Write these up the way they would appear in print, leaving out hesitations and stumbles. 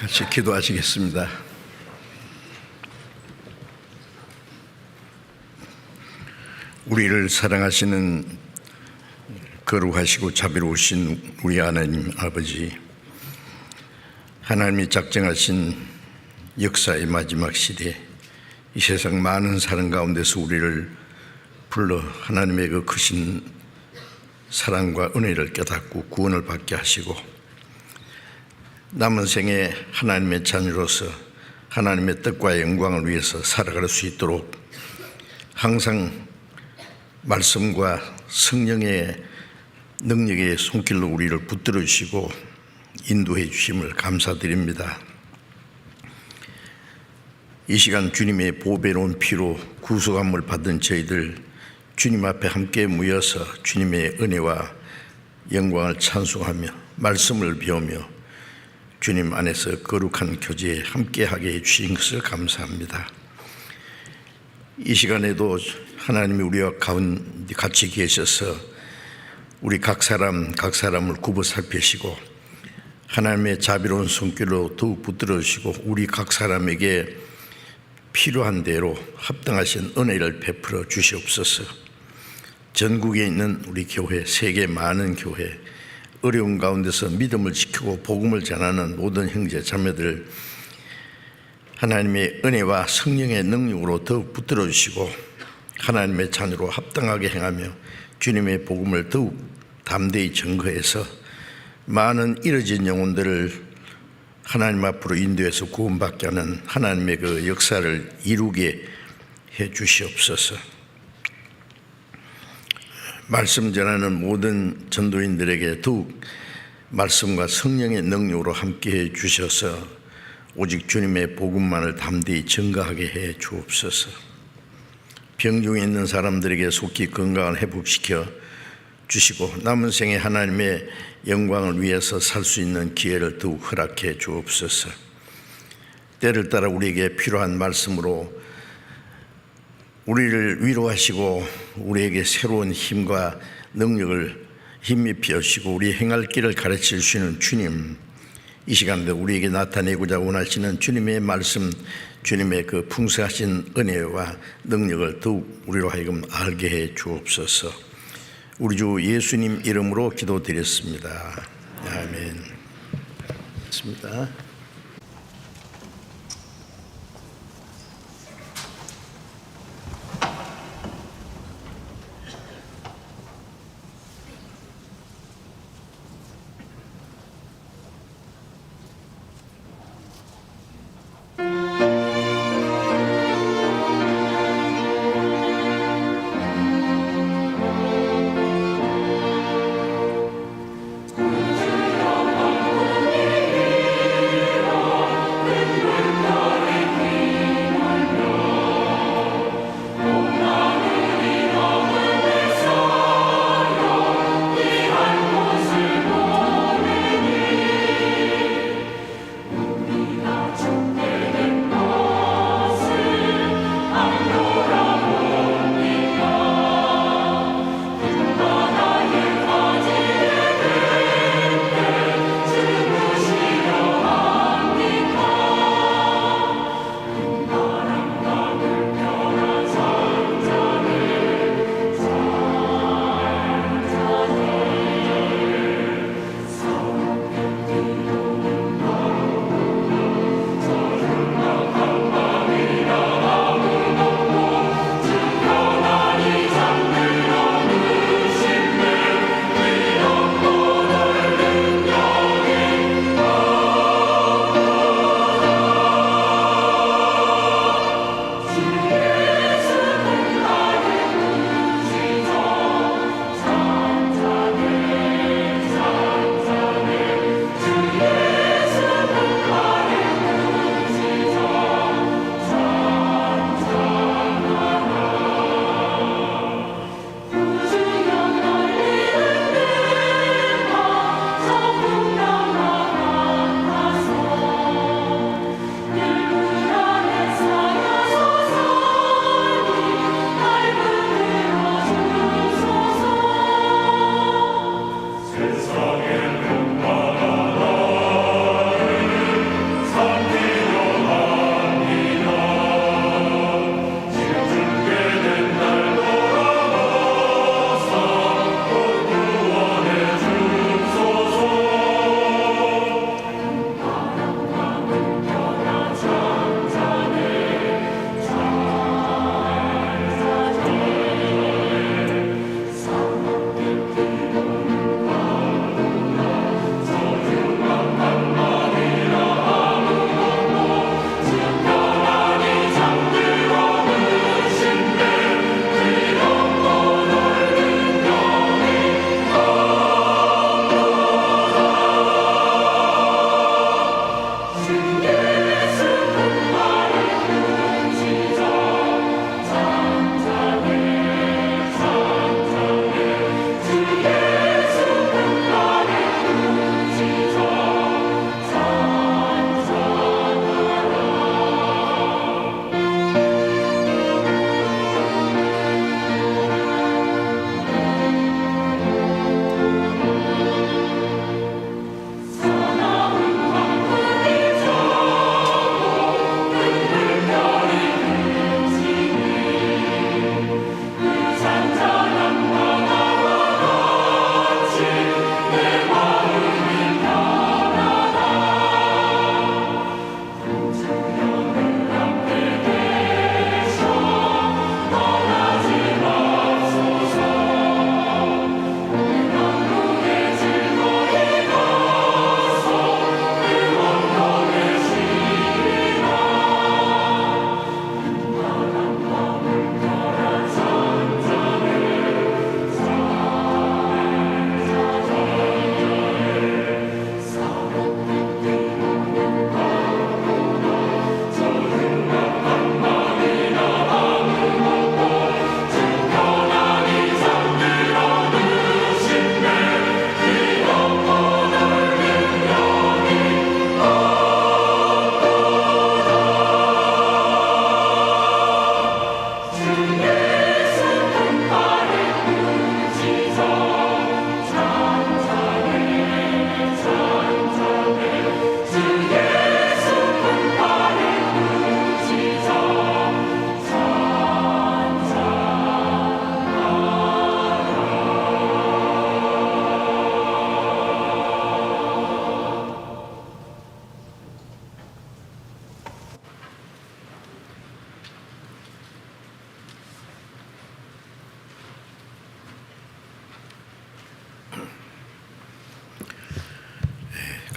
같이 기도하시겠습니다. 우리를 사랑하시는 거룩하시고 자비로우신 우리 하나님 아버지, 하나님이 작정하신 역사의 마지막 시대, 이 세상 많은 사람 가운데서 우리를 불러 하나님의 그 크신 사랑과 은혜를 깨닫고 구원을 받게 하시고 남은 생에 하나님의 자녀로서 하나님의 뜻과 영광을 위해서 살아갈 수 있도록 항상 말씀과 성령의 능력의 손길로 우리를 붙들어 주시고 인도해 주심을 감사드립니다. 이 시간 주님의 보배로운 피로 구속함을 받은 저희들 주님 앞에 함께 모여서 주님의 은혜와 영광을 찬송하며 말씀을 배우며 주님 안에서 거룩한 교제에 함께하게 해주신 것을 감사합니다. 이 시간에도 하나님이 우리와 가운데 같이 계셔서 우리 각 사람을 굽어 살피시고 하나님의 자비로운 손길로 더욱 붙들어 주시고 우리 각 사람에게 필요한 대로 합당하신 은혜를 베풀어 주시옵소서. 전국에 있는 우리 교회, 세계 많은 교회, 어려운 가운데서 믿음을 지키고 복음을 전하는 모든 형제 자매들 하나님의 은혜와 성령의 능력으로 더욱 붙들어 주시고 하나님의 자녀로 합당하게 행하며 주님의 복음을 더욱 담대히 증거해서 많은 잃어진 영혼들을 하나님 앞으로 인도해서 구원받게 하는 하나님의 그 역사를 이루게 해 주시옵소서. 말씀 전하는 모든 전도인들에게 더욱 말씀과 성령의 능력으로 함께해 주셔서 오직 주님의 복음만을 담대히 증거하게 해 주옵소서. 병중에 있는 사람들에게 속히 건강을 회복시켜 주시고 남은 생에 하나님의 영광을 위해서 살 수 있는 기회를 더욱 허락해 주옵소서. 때를 따라 우리에게 필요한 말씀으로 우리를 위로하시고 우리에게 새로운 힘과 능력을 힘입혀 주시고 우리 행할 길을 가르쳐 주시는 주님, 이 시간도 우리에게 나타내고자 원하시는 주님의 말씀, 주님의 그 풍성하신 은혜와 능력을 더욱 우리로 하여금 알게 해 주옵소서. 우리 주 예수님 이름으로 기도드렸습니다. 아멘. 있습니다.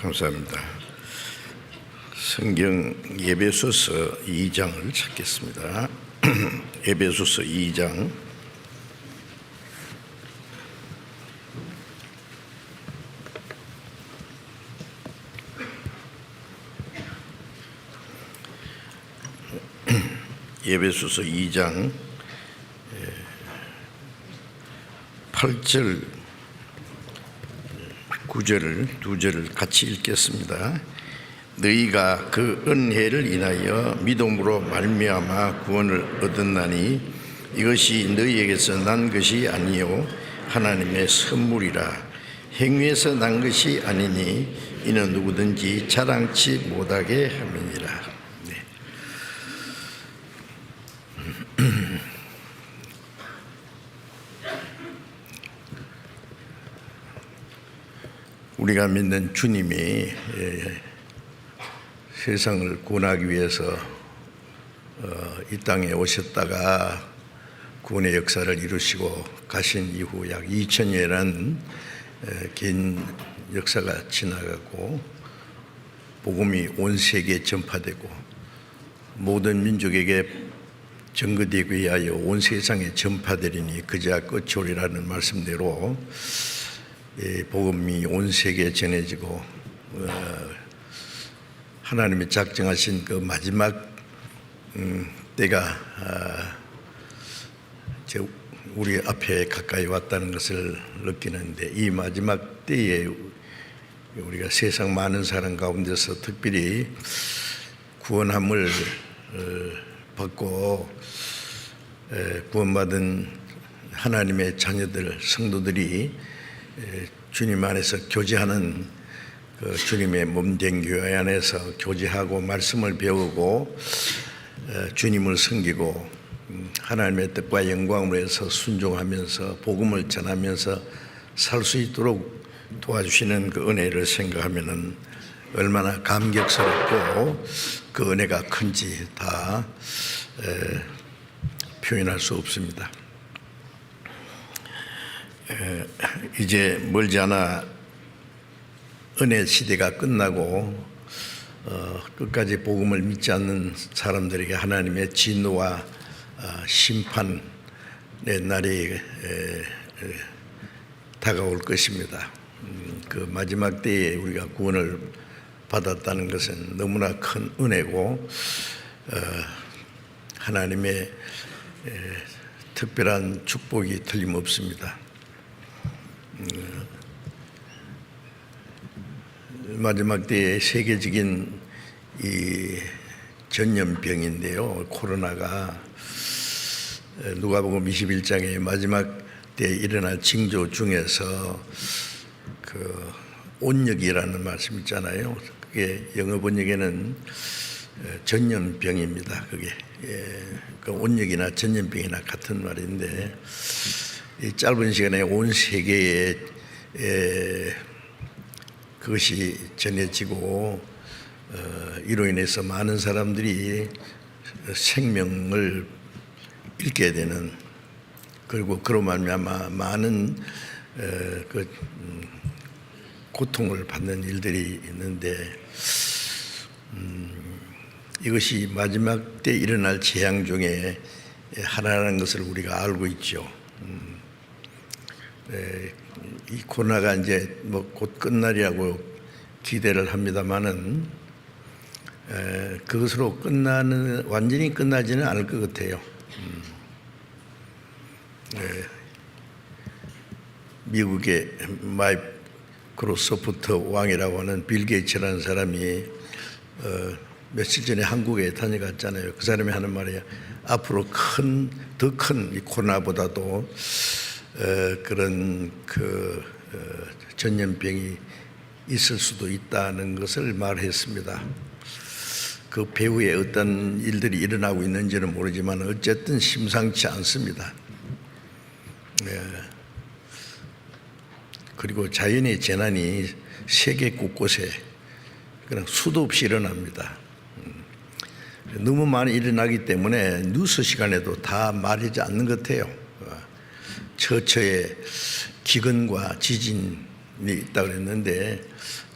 감사합니다. 성경 에베소서 2장을 찾겠습니다. 에베소서 2장 에베소서 2장 8절 9절을 두 절을 같이 읽겠습니다. 너희가 그 은혜를 인하여 믿음으로 말미암아 구원을 얻었나니 이것이 너희에게서 난 것이 아니요 하나님의 선물이라. 행위에서 난 것이 아니니 이는 누구든지 자랑치 못하게 함이니라. 네. 우리가 믿는 주님이 세상을 구원하기 위해서 이 땅에 오셨다가 구원의 역사를 이루시고 가신 이후 약 2000년이라는 긴 역사가 지나가고 복음이 온 세계에 전파되고 모든 민족에게 전거되기 위하여 온 세상에 전파되리니 그제야 끝이 오리라는 말씀대로 복음이 온 세계에 전해지고 하나님이 작정하신 그 마지막 때가 우리 앞에 가까이 왔다는 것을 느끼는데, 이 마지막 때에 우리가 세상 많은 사람 가운데서 특별히 구원함을 받고 구원받은 하나님의 자녀들, 성도들이 주님 안에서 교제하는 그 주님의 몸된 교회 안에서 교제하고 말씀을 배우고 주님을 섬기고 하나님의 뜻과 영광을 위해서 순종하면서 복음을 전하면서 살 수 있도록 도와주시는 그 은혜를 생각하면은 얼마나 감격스럽고 그 은혜가 큰지 다 표현할 수 없습니다. 이제 멀지 않아 은혜 시대가 끝나고 끝까지 복음을 믿지 않는 사람들에게 하나님의 진노와 심판의 날이 다가올 것입니다. 그 마지막 때에 우리가 구원을 받았다는 것은 너무나 큰 은혜고 하나님의 특별한 축복이 틀림없습니다. 마지막 때에 세계적인 이 전염병인데요, 코로나가 누가복음 21장에 마지막 때에 일어날 징조 중에서 그 온역이라는 말씀 있잖아요. 그게 영어 번역에는 전염병입니다. 그게 그 온역이나 전염병이나 같은 말인데, 이 짧은 시간에 온 세계에 그것이 전해지고 이로 인해서 많은 사람들이 생명을 잃게 되는, 그리고 그로 말미암아 많은 그 고통을 받는 일들이 있는데, 이것이 마지막 때 일어날 재앙 중에 하나라는 것을 우리가 알고 있죠. 이 코로나가 이제 뭐 곧 끝날이라고 기대를 합니다만은 그것으로 완전히 끝나지는 않을 것 같아요. 미국의 마이크로소프트 왕이라고 하는 빌 게이츠라는 사람이 며칠 전에 한국에 다녀갔잖아요. 그 사람이 하는 말이에요. 앞으로 더 큰 이 코로나보다도 그런 전염병이 있을 수도 있다는 것을 말했습니다. 그 배후에 어떤 일들이 일어나고 있는지는 모르지만 어쨌든 심상치 않습니다. 그리고 자연의 재난이 세계 곳곳에 그냥 수도 없이 일어납니다. 너무 많이 일어나기 때문에 뉴스 시간에도 다 말하지 않는 것 같아요. 처처에 기근과 지진이 있다고 그랬는데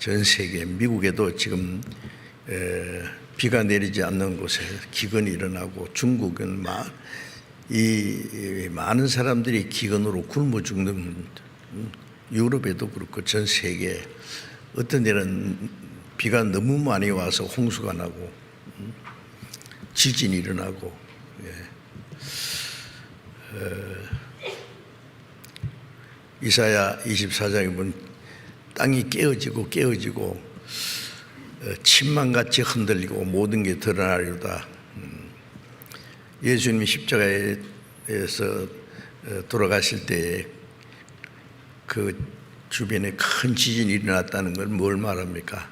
전 세계 미국에도 지금 비가 내리지 않는 곳에 기근이 일어나고 중국은 많은 사람들이 기근으로 굶어 죽는 유럽에도 그렇고 전 세계 어떤 데는 비가 너무 많이 와서 홍수가 나고 지진이 일어나고 이사야 24장에 보면 땅이 깨어지고 침망같이 흔들리고 모든 게 드러나리로다. 예수님이 십자가에서 돌아가실 때 그 주변에 큰 지진이 일어났다는 걸 뭘 말합니까?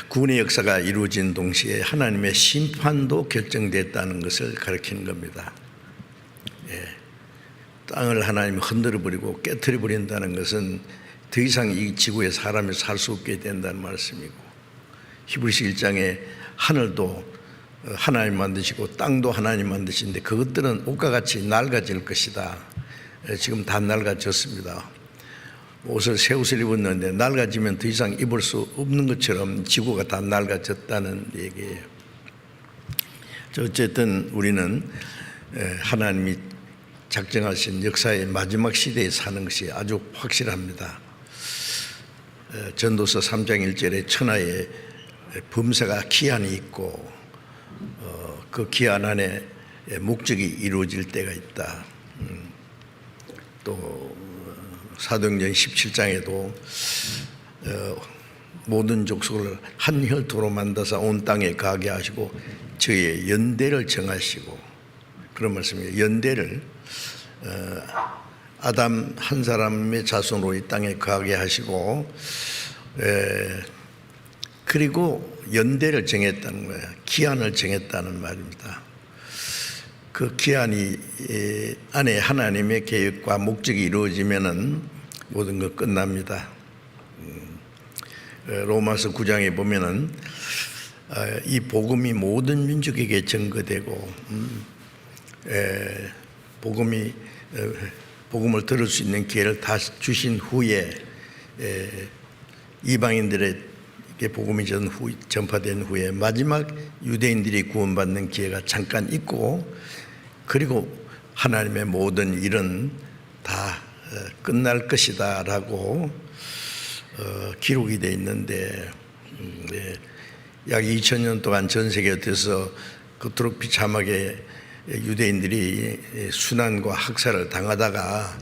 구원의 역사가 이루어진 동시에 하나님의 심판도 결정됐다는 것을 가리키는 겁니다. 땅을 하나님이 흔들어 버리고 깨트려 버린다는 것은 더 이상 이 지구에 사람이 살 수 없게 된다는 말씀이고, 히브리서 1장에 하늘도 하나님 만드시고 땅도 하나님 만드시는데 그것들은 옷과 같이 낡아질 것이다. 지금 다 낡아졌습니다. 옷을 새 옷을 입었는데 낡아지면 더 이상 입을 수 없는 것처럼 지구가 다 낡아졌다는 얘기예요. 어쨌든 우리는 하나님이 작정하신 역사의 마지막 시대에 사는 것이 아주 확실합니다. 전도서 3장 1절에 천하의 범사가 기한이 있고 그 기한 안에 목적이 이루어질 때가 있다. 또 사도행전 17장에도 모든 족속을 한 혈토로 만드사 온 땅에 가게 하시고 저희의 연대를 정하시고, 그런 말씀이에요. 연대를 아담 한 사람의 자손으로 이 땅에 가게 하시고 그리고 연대를 정했다는 거예요. 기한을 정했다는 말입니다. 그 기한이 안에 하나님의 계획과 목적이 이루어지면은 모든 것 끝납니다. 로마서 9장에 보면은 이 복음이 모든 민족에게 전거되고 복음을 들을 수 있는 기회를 다 주신 후에 이방인들에게 복음이 전파된 후에 마지막 유대인들이 구원받는 기회가 잠깐 있고, 그리고 하나님의 모든 일은 다 끝날 것이다 라고 기록이 되어 있는데, 약 2000년 동안 전 세계에서 그토록 비참하게 유대인들이 순환과 학살을 당하다가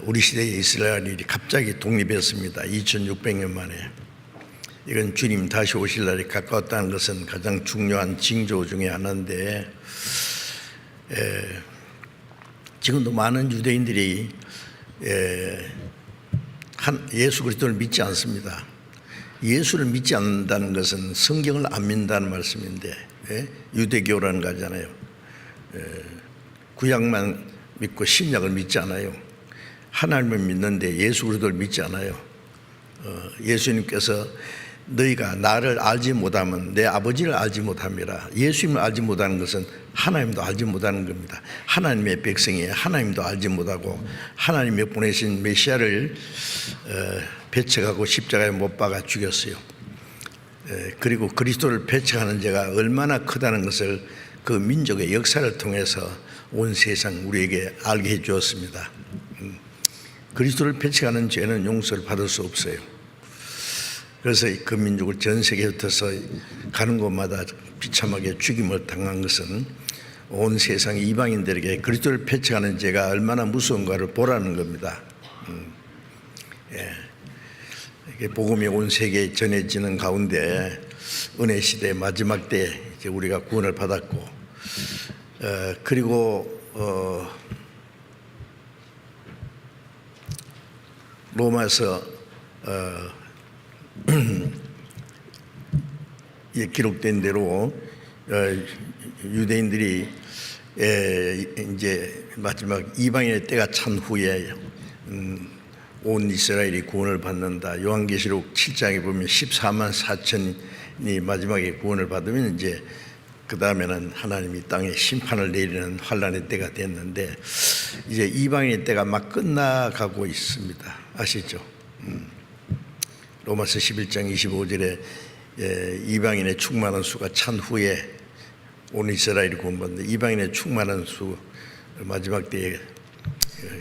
우리 시대의 이스라엘이 갑자기 독립했습니다. 2600년 만에. 이건 주님 다시 오실 날이 가까웠다는 것은 가장 중요한 징조 중에 하나인데, 지금도 많은 유대인들이 예수 그리스도를 믿지 않습니다. 예수를 믿지 않는다는 것은 성경을 안 믿는다는 말씀인데, 유대교라는 거잖아요. 구약만 믿고 신약을 믿지 않아요. 하나님을 믿는데 예수 그리스도를 믿지 않아요. 예수님께서 너희가 나를 알지 못하면 내 아버지를 알지 못함이라. 예수님을 알지 못하는 것은 하나님도 알지 못하는 겁니다. 하나님의 백성이 하나님도 알지 못하고 하나님이 보내신 메시아를 배척하고 십자가에 못 박아 죽였어요. 그리고 그리스도를 배척하는 죄가 얼마나 크다는 것을 그 민족의 역사를 통해서 온 세상 우리에게 알게 해 주었습니다. 그리스도를 배척하는 죄는 용서를 받을 수 없어요. 그래서 그 민족을 전 세계에 흩어서 가는 곳마다 비참하게 죽임을 당한 것은 온 세상 이방인들에게 그리스도를 배척하는 죄가 얼마나 무서운가를 보라는 겁니다. 복음이 온 세계에 전해지는 가운데 은혜 시대 마지막 때 이제 우리가 구원을 받았고, 그리고 로마서 기록된 대로 유대인들이 이제 마지막 이방인의 때가 찬 후에 온 이스라엘이 구원을 받는다. 요한계시록 7장에 보면 14만 4천이 마지막에 구원을 받으면 이제 그 다음에는 하나님이 땅에 심판을 내리는 환란의 때가 됐는데, 이제 이방인의 때가 막 끝나가고 있습니다. 아시죠? 로마서 11장 25절에 이방인의 충만한 수가 찬 후에 온 이스라엘이 구원받는데, 이방인의 충만한 수, 마지막 때에,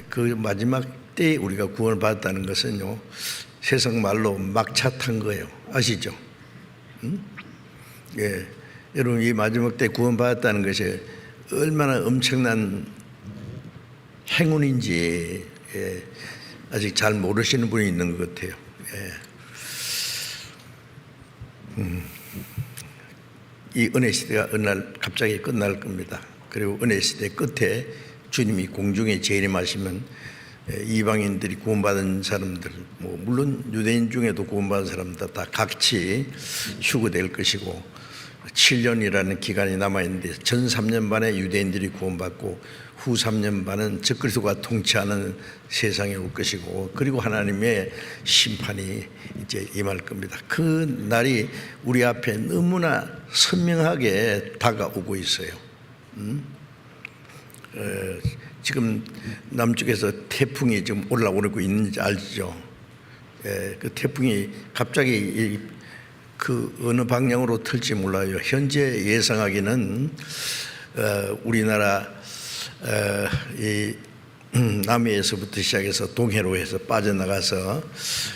그 마지막 때에 우리가 구원을 받았다는 것은요, 세상 말로 막차 탄 거예요. 아시죠? 예, 여러분, 이 마지막 때 구원받았다는 것이 얼마나 엄청난 행운인지 아직 잘 모르시는 분이 있는 것 같아요. 이 은혜 시대가 어느 날 갑자기 끝날 겁니다. 그리고 은혜 시대 끝에 주님이 공중에 재림하시면 이방인들이 구원받은 사람들, 물론 유대인 중에도 구원받은 사람들 다 같이 휴거될 것이고, 7년이라는 기간이 남아있는데 전 3년 반에 유대인들이 구원받고 후 3년 반은 적그리스도가 통치하는 세상에 올 것이고, 그리고 하나님의 심판이 이제 임할 겁니다. 그 날이 우리 앞에 너무나 선명하게 다가오고 있어요. 지금 남쪽에서 태풍이 지금 올라오고 있는지 알죠? 그 태풍이 갑자기 그 어느 방향으로 틀지 몰라요. 현재 예상하기는 우리나라 이 남해에서부터 시작해서 동해로 해서 빠져나가서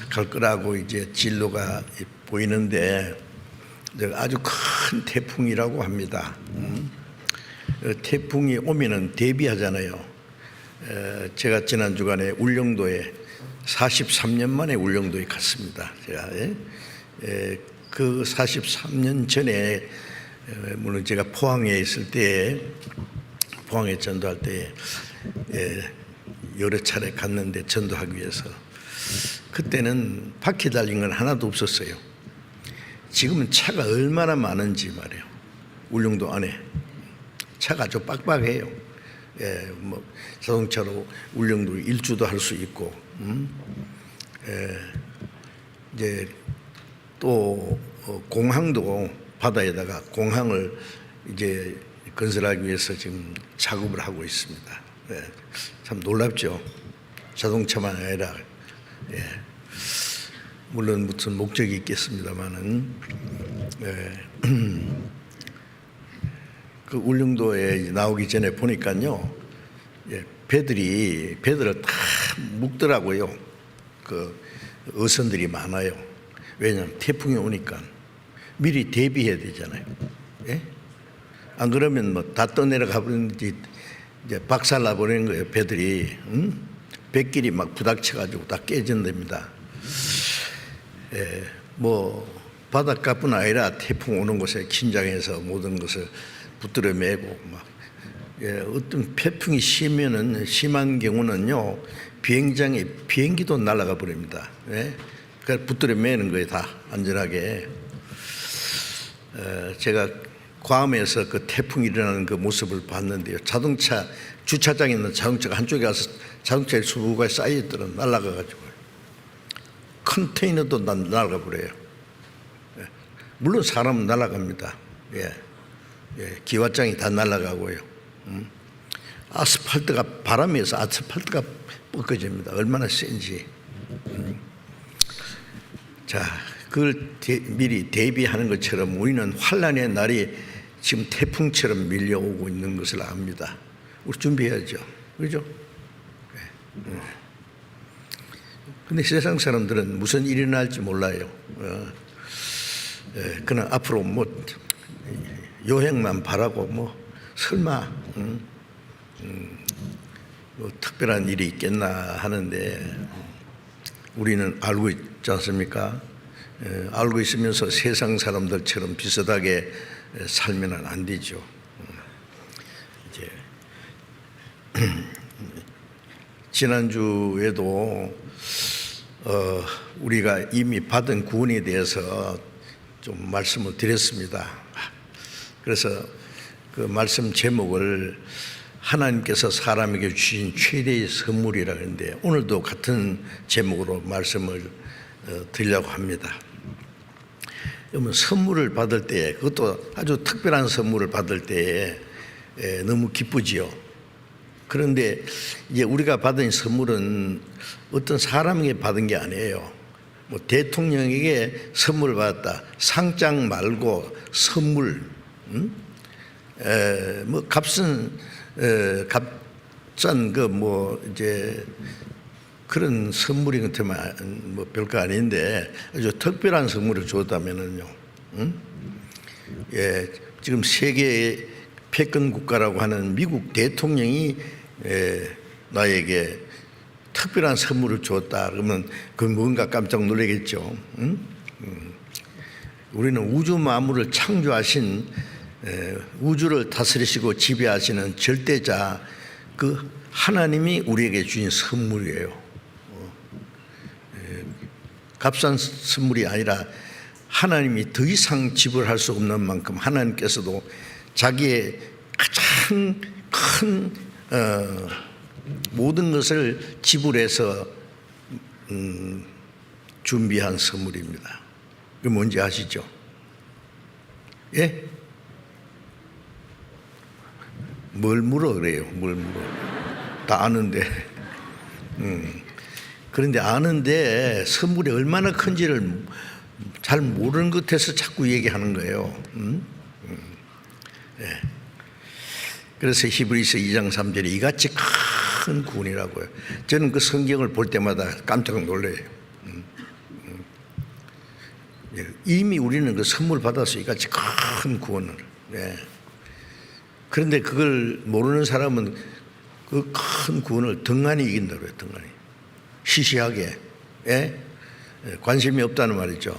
갈 거라고 이제 진로가 보이는데, 아주 큰 태풍이라고 합니다. 태풍이 오면은 대비하잖아요. 제가 지난 주간에 울릉도에 43년 만에 울릉도에 갔습니다. 제가 그 43년 전에 물론 제가 포항에 있을 때, 포항에 전도할 때 여러 차례 갔는데, 전도하기 위해서 그때는 바퀴 달린 건 하나도 없었어요. 지금은 차가 얼마나 많은지 말이에요. 울릉도 안에 차가 아주 빡빡해요. 자동차로 울릉도 일주도 할 수 있고, 이제 또 공항도 바다에다가 공항을 이제 건설하기 위해서 지금 작업을 하고 있습니다. 참 놀랍죠. 자동차만 아니라, 물론 무슨 목적이 있겠습니다만은, 그 울릉도에 나오기 전에 보니까요, 배들을 다 묵더라고요. 그 어선들이 많아요. 왜냐하면 태풍이 오니까 미리 대비해야 되잖아요. 안 그러면 뭐 다 떠내려가 버리는지 이제 박살나 버리는 거예요. 배들이. 배끼리 막 부닥쳐가지고 다 깨진답니다. 뭐 바닷가뿐 아니라 태풍 오는 곳에 긴장해서 모든 것을 붙들어 매고 막, 어떤 태풍이 심한 경우는요, 비행장에 비행기도 날아가 버립니다. 그래서 붙들어 매는 거예요, 다 안전하게. 제가 괌에서 그 태풍이 일어나는 그 모습을 봤는데요, 자동차 주차장에 있는 자동차가 한쪽에 가서 자동차에 수부가 쌓여있더라 날아가 가지고 컨테이너도 날아가 버려요. 물론 사람은 날아갑니다. 기와장이 다 날아가고요. 아스팔트가 바람에서 아스팔트가 벗겨집니다. 얼마나 센지. 자, 그걸 미리 대비하는 것처럼 우리는 환란의 날이 지금 태풍처럼 밀려오고 있는 것을 압니다. 우리 준비해야죠. 그렇죠? 근데 세상 사람들은 무슨 일이 일어날지 몰라요. 그냥 앞으로 뭐 요행만 바라고 뭐 설마 뭐 특별한 일이 있겠나 하는데, 우리는 알고 있지 않습니까? 알고 있으면서 세상 사람들처럼 비슷하게 살면 안 되죠. 이제 지난주에도 우리가 이미 받은 구원에 대해서 좀 말씀을 드렸습니다. 그래서 그 말씀 제목을 하나님께서 사람에게 주신 최대의 선물이라 그러는데, 오늘도 같은 제목으로 말씀을 드리려고 합니다. 그러면 선물을 받을 때, 그것도 아주 특별한 선물을 받을 때 너무 기쁘지요. 그런데 이제 우리가 받은 선물은 어떤 사람에게 받은 게 아니에요. 뭐 대통령에게 선물을 받았다. 상장 말고 선물, 뭐 값싼 그 뭐 이제 그런 선물이 같으면 뭐 별거 아닌데 아주 특별한 선물을 줬다면은요. 예, 지금 세계 패권 국가라고 하는 미국 대통령이 나에게 특별한 선물을 줬다 그러면 그 뭔가 깜짝 놀라겠죠. 우리는 우주 만물을 창조하신 우주를 다스리시고 지배하시는 절대자 그 하나님이 우리에게 주신 선물이에요. 값싼 선물이 아니라 하나님이 더 이상 지불할 수 없는 만큼 하나님께서도 자기의 가장 큰 모든 것을 지불해서 준비한 선물입니다. 그게 뭔지 아시죠? 예? 뭘 물어 그래요? 뭘 물어? 다 아는데. 그런데 아는데 선물이 얼마나 큰지를 잘 모르는 것 같아서 자꾸 얘기하는 거예요. 예. 그래서 히브리서 2장 3절에 이같이 큰 구원이라고요. 저는 그 성경을 볼 때마다 깜짝 놀라요. 이미 우리는 그 선물 받아서 이같이 큰 구원을. 예. 그런데 그걸 모르는 사람은 그 큰 구원을 등한히 이긴다고 해요. 등한히. 시시하게. 예? 관심이 없다는 말이죠.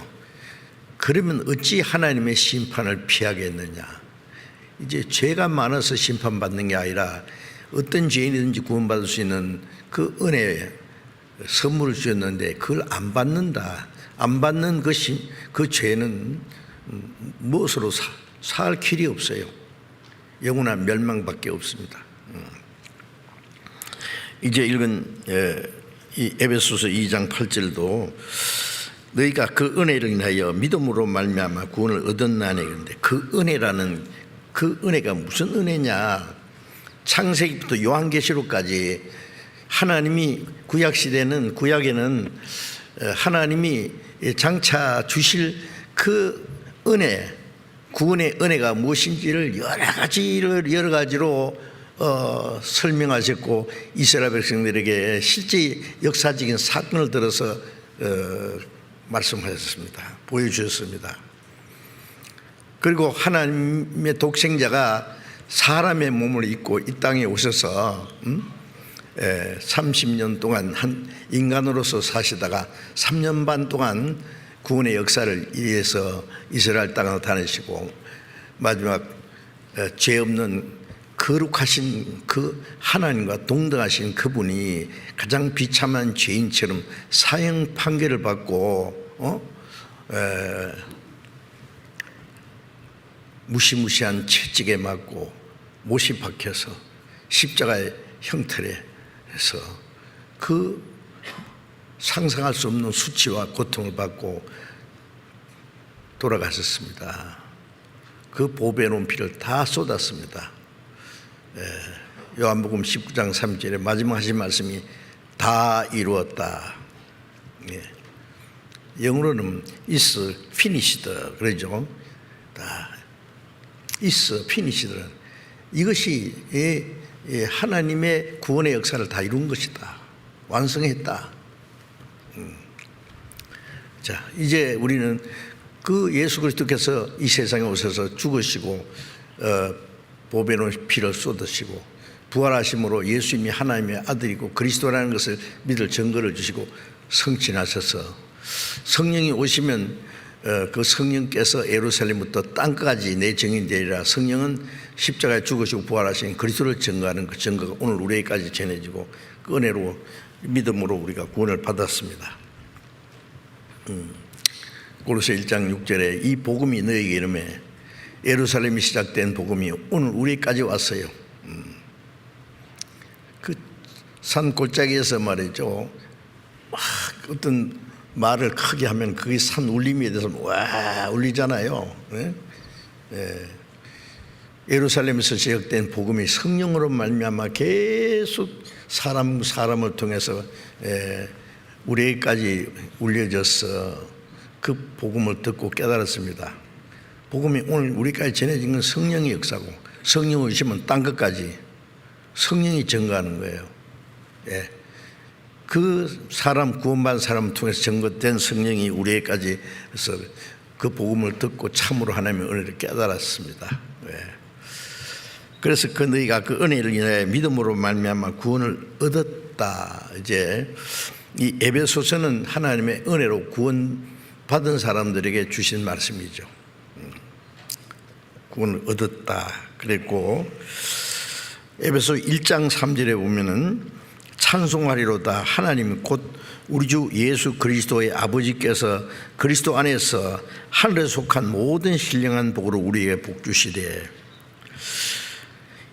그러면 어찌 하나님의 심판을 피하겠느냐. 이제 죄가 많아서 심판받는 게 아니라 어떤 죄인이든지 구원받을 수 있는 그 은혜에 선물을 주셨는데 그걸 안 받는다. 안 받는 것이 그 죄는 무엇으로 살 길이 없어요. 영원한 멸망밖에 없습니다. 이제 읽은 이 에베소서 2장 8절도 너희가 그 은혜를 인하여 믿음으로 말미암아 구원을 얻었나니 그런데 그 은혜라는 그 은혜가 무슨 은혜냐. 창세기부터 요한계시록까지 하나님이 구약에는 하나님이 장차 주실 그 은혜, 구원의 은혜가 무엇인지를 여러 가지로 설명하셨고 이스라엘 백성들에게 실제 역사적인 사건을 들어서 말씀하셨습니다. 보여주셨습니다. 그리고 하나님의 독생자가 사람의 몸을 입고 이 땅에 오셔서 30년 동안 한 인간으로서 사시다가 3년 반 동안 구원의 역사를 위해서 이스라엘 땅을 다니시고 마지막 죄 없는 거룩하신 그 하나님과 동등하신 그분이 가장 비참한 죄인처럼 사형 판결을 받고 무시무시한 채찍에 맞고 못이 박혀서 십자가의 형틀에 해서 그 상상할 수 없는 수치와 고통을 받고 돌아가셨습니다. 그 보배로운 피를 다 쏟았습니다. 요한복음 19장 3절에 마지막 하신 말씀이 다 이루었다. 영어로는 is finished 그러죠. 다 is finished. 이것이 하나님의 구원의 역사를 다 이룬 것이다. 완성했다. 자, 이제 우리는 그 예수 그리스도께서 이 세상에 오셔서 죽으시고 보배로운 피를 쏟으시고 부활하심으로 예수님이 하나님의 아들이고 그리스도라는 것을 믿을 증거를 주시고 성취하셔서 성령이 오시면 그 성령께서 예루살렘부터 땅까지 내 증인이 되리라. 성령은 십자가에 죽으시고 부활하신 그리스도를 증거하는 그 증거가 오늘 우리에게까지 전해지고 그 은혜로 믿음으로 우리가 구원을 받았습니다. 고로새 1장 6절에 이 복음이 너에게 이르매 예루살렘이 시작된 복음이 오늘 우리까지 왔어요. 그 산 골짜기에서 말이죠. 어떤 말을 크게 하면 그게 산 울림에 대해서 와 울리잖아요. 예루살렘에서 시작된 복음이 성령으로 말미암아 계속 사람을 통해서 우리에게까지 울려져서 그 복음을 듣고 깨달았습니다. 복음이 오늘 우리까지 전해진 건 성령의 역사고, 성령 오시면 딴 것까지 성령이 증거하는 거예요. 예. 그 사람, 구원받은 사람을 통해서 증거된 성령이 우리에게까지 해서 그 복음을 듣고 참으로 하나님의 은혜를 깨달았습니다. 예. 그래서 너희가 그 은혜를 인하여 믿음으로 말미암아 구원을 얻었다. 이제 이 에베소서는 하나님의 은혜로 구원받은 사람들에게 주신 말씀이죠. 구원을 얻었다. 그랬고 에베소 1장 3절에 보면은 찬송하리로다. 하나님 곧 우리 주 예수 그리스도의 아버지께서 그리스도 안에서 하늘에 속한 모든 신령한 복으로 우리에게 복 주시되,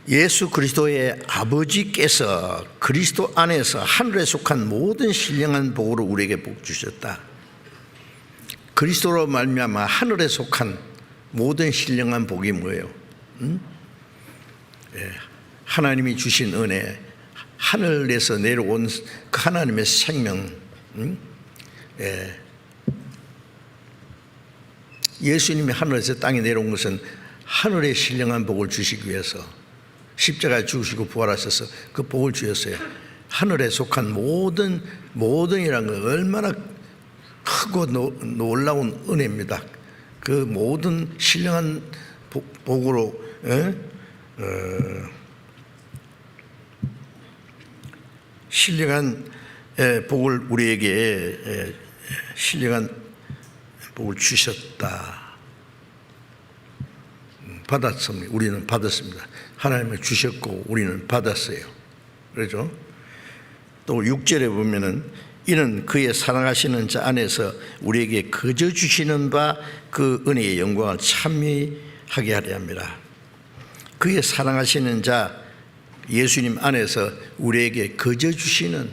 예수 그리스도의 아버지께서 그리스도 안에서 하늘에 속한 모든 신령한 복으로 우리에게 복 주셨다. 그리스도로 말미암아 하늘에 속한 모든 신령한 복이 뭐예요? 예. 하나님이 주신 은혜, 하늘에서 내려온 그 하나님의 생명. 예. 예수님이 하늘에서 땅에 내려온 것은 하늘의 신령한 복을 주시기 위해서 십자가에 죽으시고 부활하셔서 그 복을 주셨어요. 하늘에 속한 모든이라는 건 얼마나 크고 놀라운 은혜입니다. 그 모든 신령한 복으로 신령한 복을 우리에게 신령한 복을 주셨다. 받았습니다. 우리는 받았습니다. 하나님을 주셨고 우리는 받았어요. 그렇죠? 또 6절에 보면은 이는 그의 사랑하시는 자 안에서 우리에게 거저 주시는 바 그 은혜의 영광을 찬미하게 하려 합니다. 그의 사랑하시는 자 예수님 안에서 우리에게 거저 주시는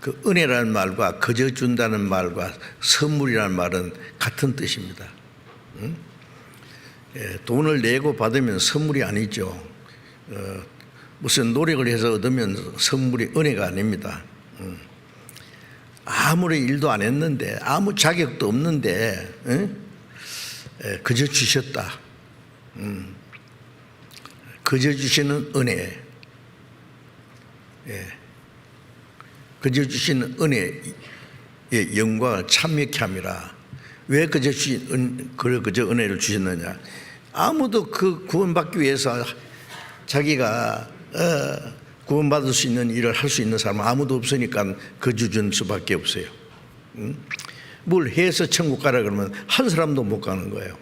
그 은혜라는 말과 거저 준다는 말과 선물이라는 말은 같은 뜻입니다. 돈을 내고 받으면 선물이 아니죠. 무슨 노력을 해서 얻으면 선물이 은혜가 아닙니다. 아무리 일도 안 했는데 아무 자격도 없는데 그저 주셨다. 그저 주시는 은혜, 그저 주시는 은혜의 영광을 찬미케 함이라. 왜 그저 은혜를 주셨느냐? 아무도 그 구원받기 위해서 자기가 구원받을 수 있는 일을 할 수 있는 사람은 아무도 없으니까 거저 준 수밖에 없어요. 뭘 해서 천국 가라 그러면 한 사람도 못 가는 거예요.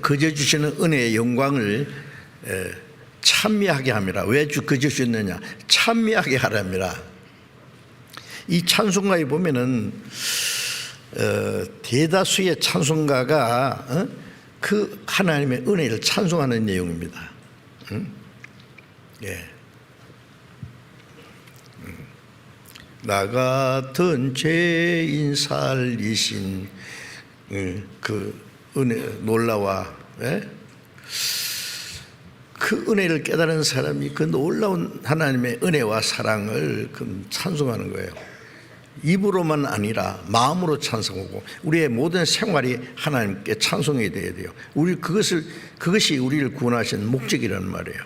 거저 주시는 은혜의 영광을 찬미하게 함이라. 왜 거저 주셨느냐? 찬미하게 하랍니다. 이 찬송가에 보면은 대다수의 찬송가가 그 하나님의 은혜를 찬송하는 내용입니다. 예. 나 같은 죄인 살리신 그 은혜 놀라와, 그 은혜를 깨달은 사람이 그 놀라운 하나님의 은혜와 사랑을 찬송하는 거예요. 입으로만 아니라 마음으로 찬송하고 우리의 모든 생활이 하나님께 찬송이 되어야 돼요. 그것이 우리를 구원하신 목적이라는 말이에요.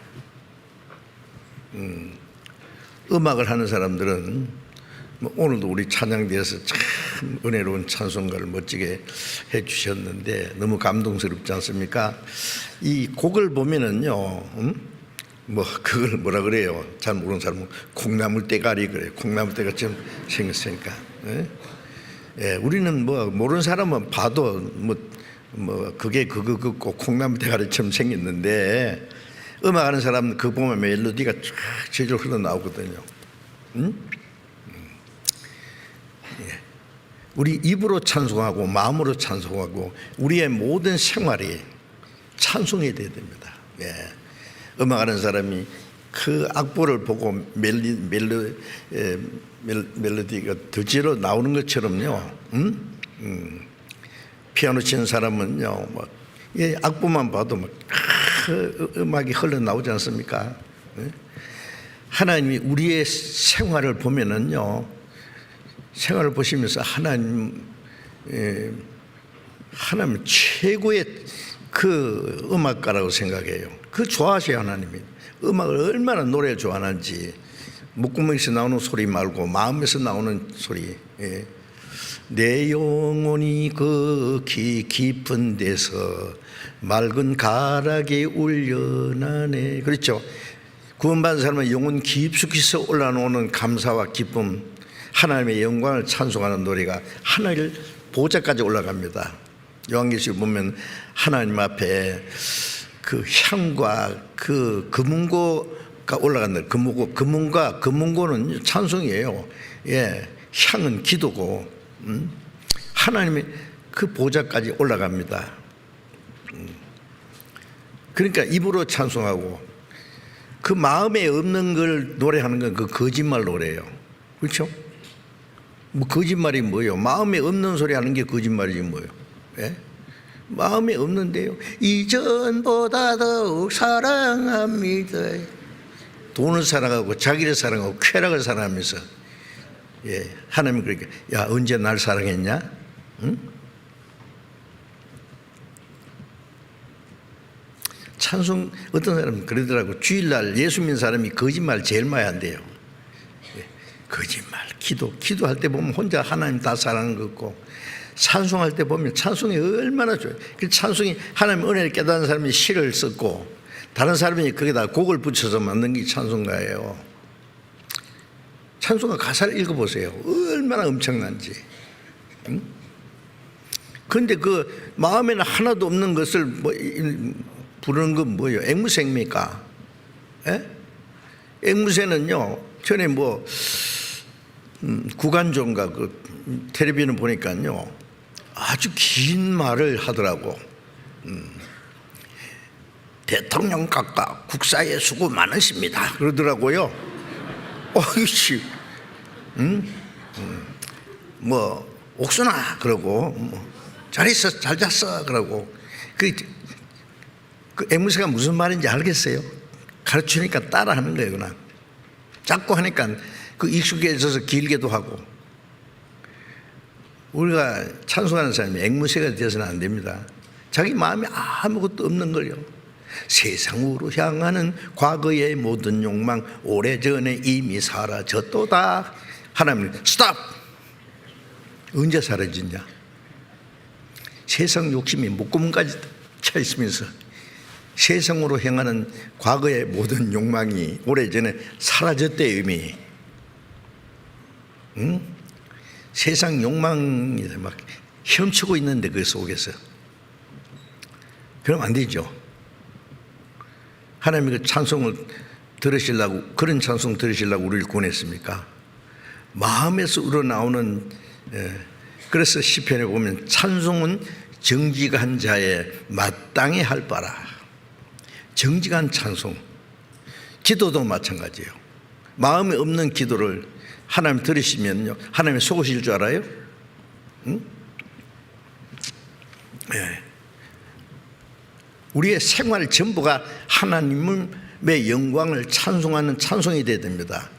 음악을 하는 사람들은 오늘도 우리 찬양대에서 참 은혜로운 찬송가를 멋지게 해주셨는데 너무 감동스럽지 않습니까? 이 곡을 보면은요, 그걸 뭐라 그래요? 잘 모르는 사람은 콩나물 대가리 그래요. 콩나물 대가리처럼 생겼으니까. 우리는 모르는 사람은 봐도 그게 꼭 콩나물 대가리처럼 생겼는데 음악하는 사람은 그거 보면 멜로디가 쫙 제대로 흘러나오거든요. 우리 입으로 찬송하고 마음으로 찬송하고 우리의 모든 생활이 찬송이 되어야 됩니다. 음악하는 사람이 그 악보를 보고 멜로디가 드지로 나오는 것처럼요. 피아노 치는 사람은요, 악보만 봐도 그 음악이 흘러나오지 않습니까? 하나님이 우리의 생활을 보면은요, 생활을 보시면서 하나님 최고의 그 음악가라고 생각해요. 그 좋아하셔요. 하나님이 음악을 얼마나 노래 좋아하는지. 목구멍에서 나오는 소리 말고 마음에서 나오는 소리. 내 영혼이 그 깊은 데서 맑은 가락에 울려나네. 그렇죠. 구원받은 사람은 영혼 깊숙이서 올라오는 감사와 기쁨, 하나님의 영광을 찬송하는 노래가 하늘 보좌까지 올라갑니다. 요한계시록 보면 하나님 앞에 그 향과 그 금은고가 올라간다. 금은고는 찬송이에요. 예, 향은 기도고, 하나님의 그 보좌까지 올라갑니다. 그러니까 입으로 찬송하고, 그 마음에 없는 걸 노래하는 건 그 거짓말 노래예요. 그렇죠? 뭐 거짓말이 뭐예요? 마음에 없는 소리 하는 게 거짓말이지 뭐예요? 예? 마음에 없는데요, 이전보다 더욱 사랑합니다. 돈을 사랑하고 자기를 사랑하고 쾌락을 사랑하면서, 예, 하나님 그러니까 야, 언제 날 사랑했냐? 응? 찬송, 어떤 사람은 그러더라고. 주일날 예수 믿는 사람이 거짓말 제일 많이 한대요. 예, 거짓말, 기도할 때 보면 혼자 하나님 다 사랑하는 것 같고, 찬송할 때 보면 찬송이 얼마나 좋아요. 그 찬송이 하나님 은혜를 깨닫는 사람이 시를 썼고, 다른 사람이 거기다 곡을 붙여서 만든 게 찬송가예요. 찬송가 가사를 읽어보세요. 얼마나 엄청난지. 응? 그런데 그 마음에는 하나도 없는 것을 부르는 건 뭐예요? 앵무새입니까? 예? 앵무새는요, 전에 구간조인가 그 텔레비전 보니까요, 아주 긴 말을 하더라고. 대통령 각각 국사에 수고 많으십니다 그러더라고요. 어이씨, 옥순아 그러고, 잘 있어, 잘 잤어 그러고. 그 앵무새가 무슨 말인지 알겠어요? 가르치니까 따라하는 거예요. 그냥 자꾸 하니까 그 익숙해져서 길게도 하고. 우리가 찬송하는 사람이 앵무새가 되어서는 안 됩니다. 자기 마음에 아무것도 없는 걸요, 세상으로 향하는 과거의 모든 욕망 오래전에 이미 사라졌도다. 하나님 스탑. 언제 사라지냐? 세상 욕심이 목구멍까지 차 있으면서 세상으로 향하는 과거의 모든 욕망이 오래전에 사라졌대 이미. 응? 세상 욕망이 막 헤엄치고 있는데 그 속에서. 그러면 안 되죠. 하나님이 그 찬송을 들으시려고, 그런 찬송 들으시려고 우리를 구원했습니까? 마음에서 우러나오는, 그래서 시편에 보면 찬송은 정직한 자의 마땅히 할 바라. 정직한 찬송. 기도도 마찬가지예요. 마음에 없는 기도를 하나님 들으시면요, 하나님이 속으실 줄 알아요? 응? 네. 우리의 생활 전부가 하나님의 영광을 찬송하는 찬송이 되어야 됩니다.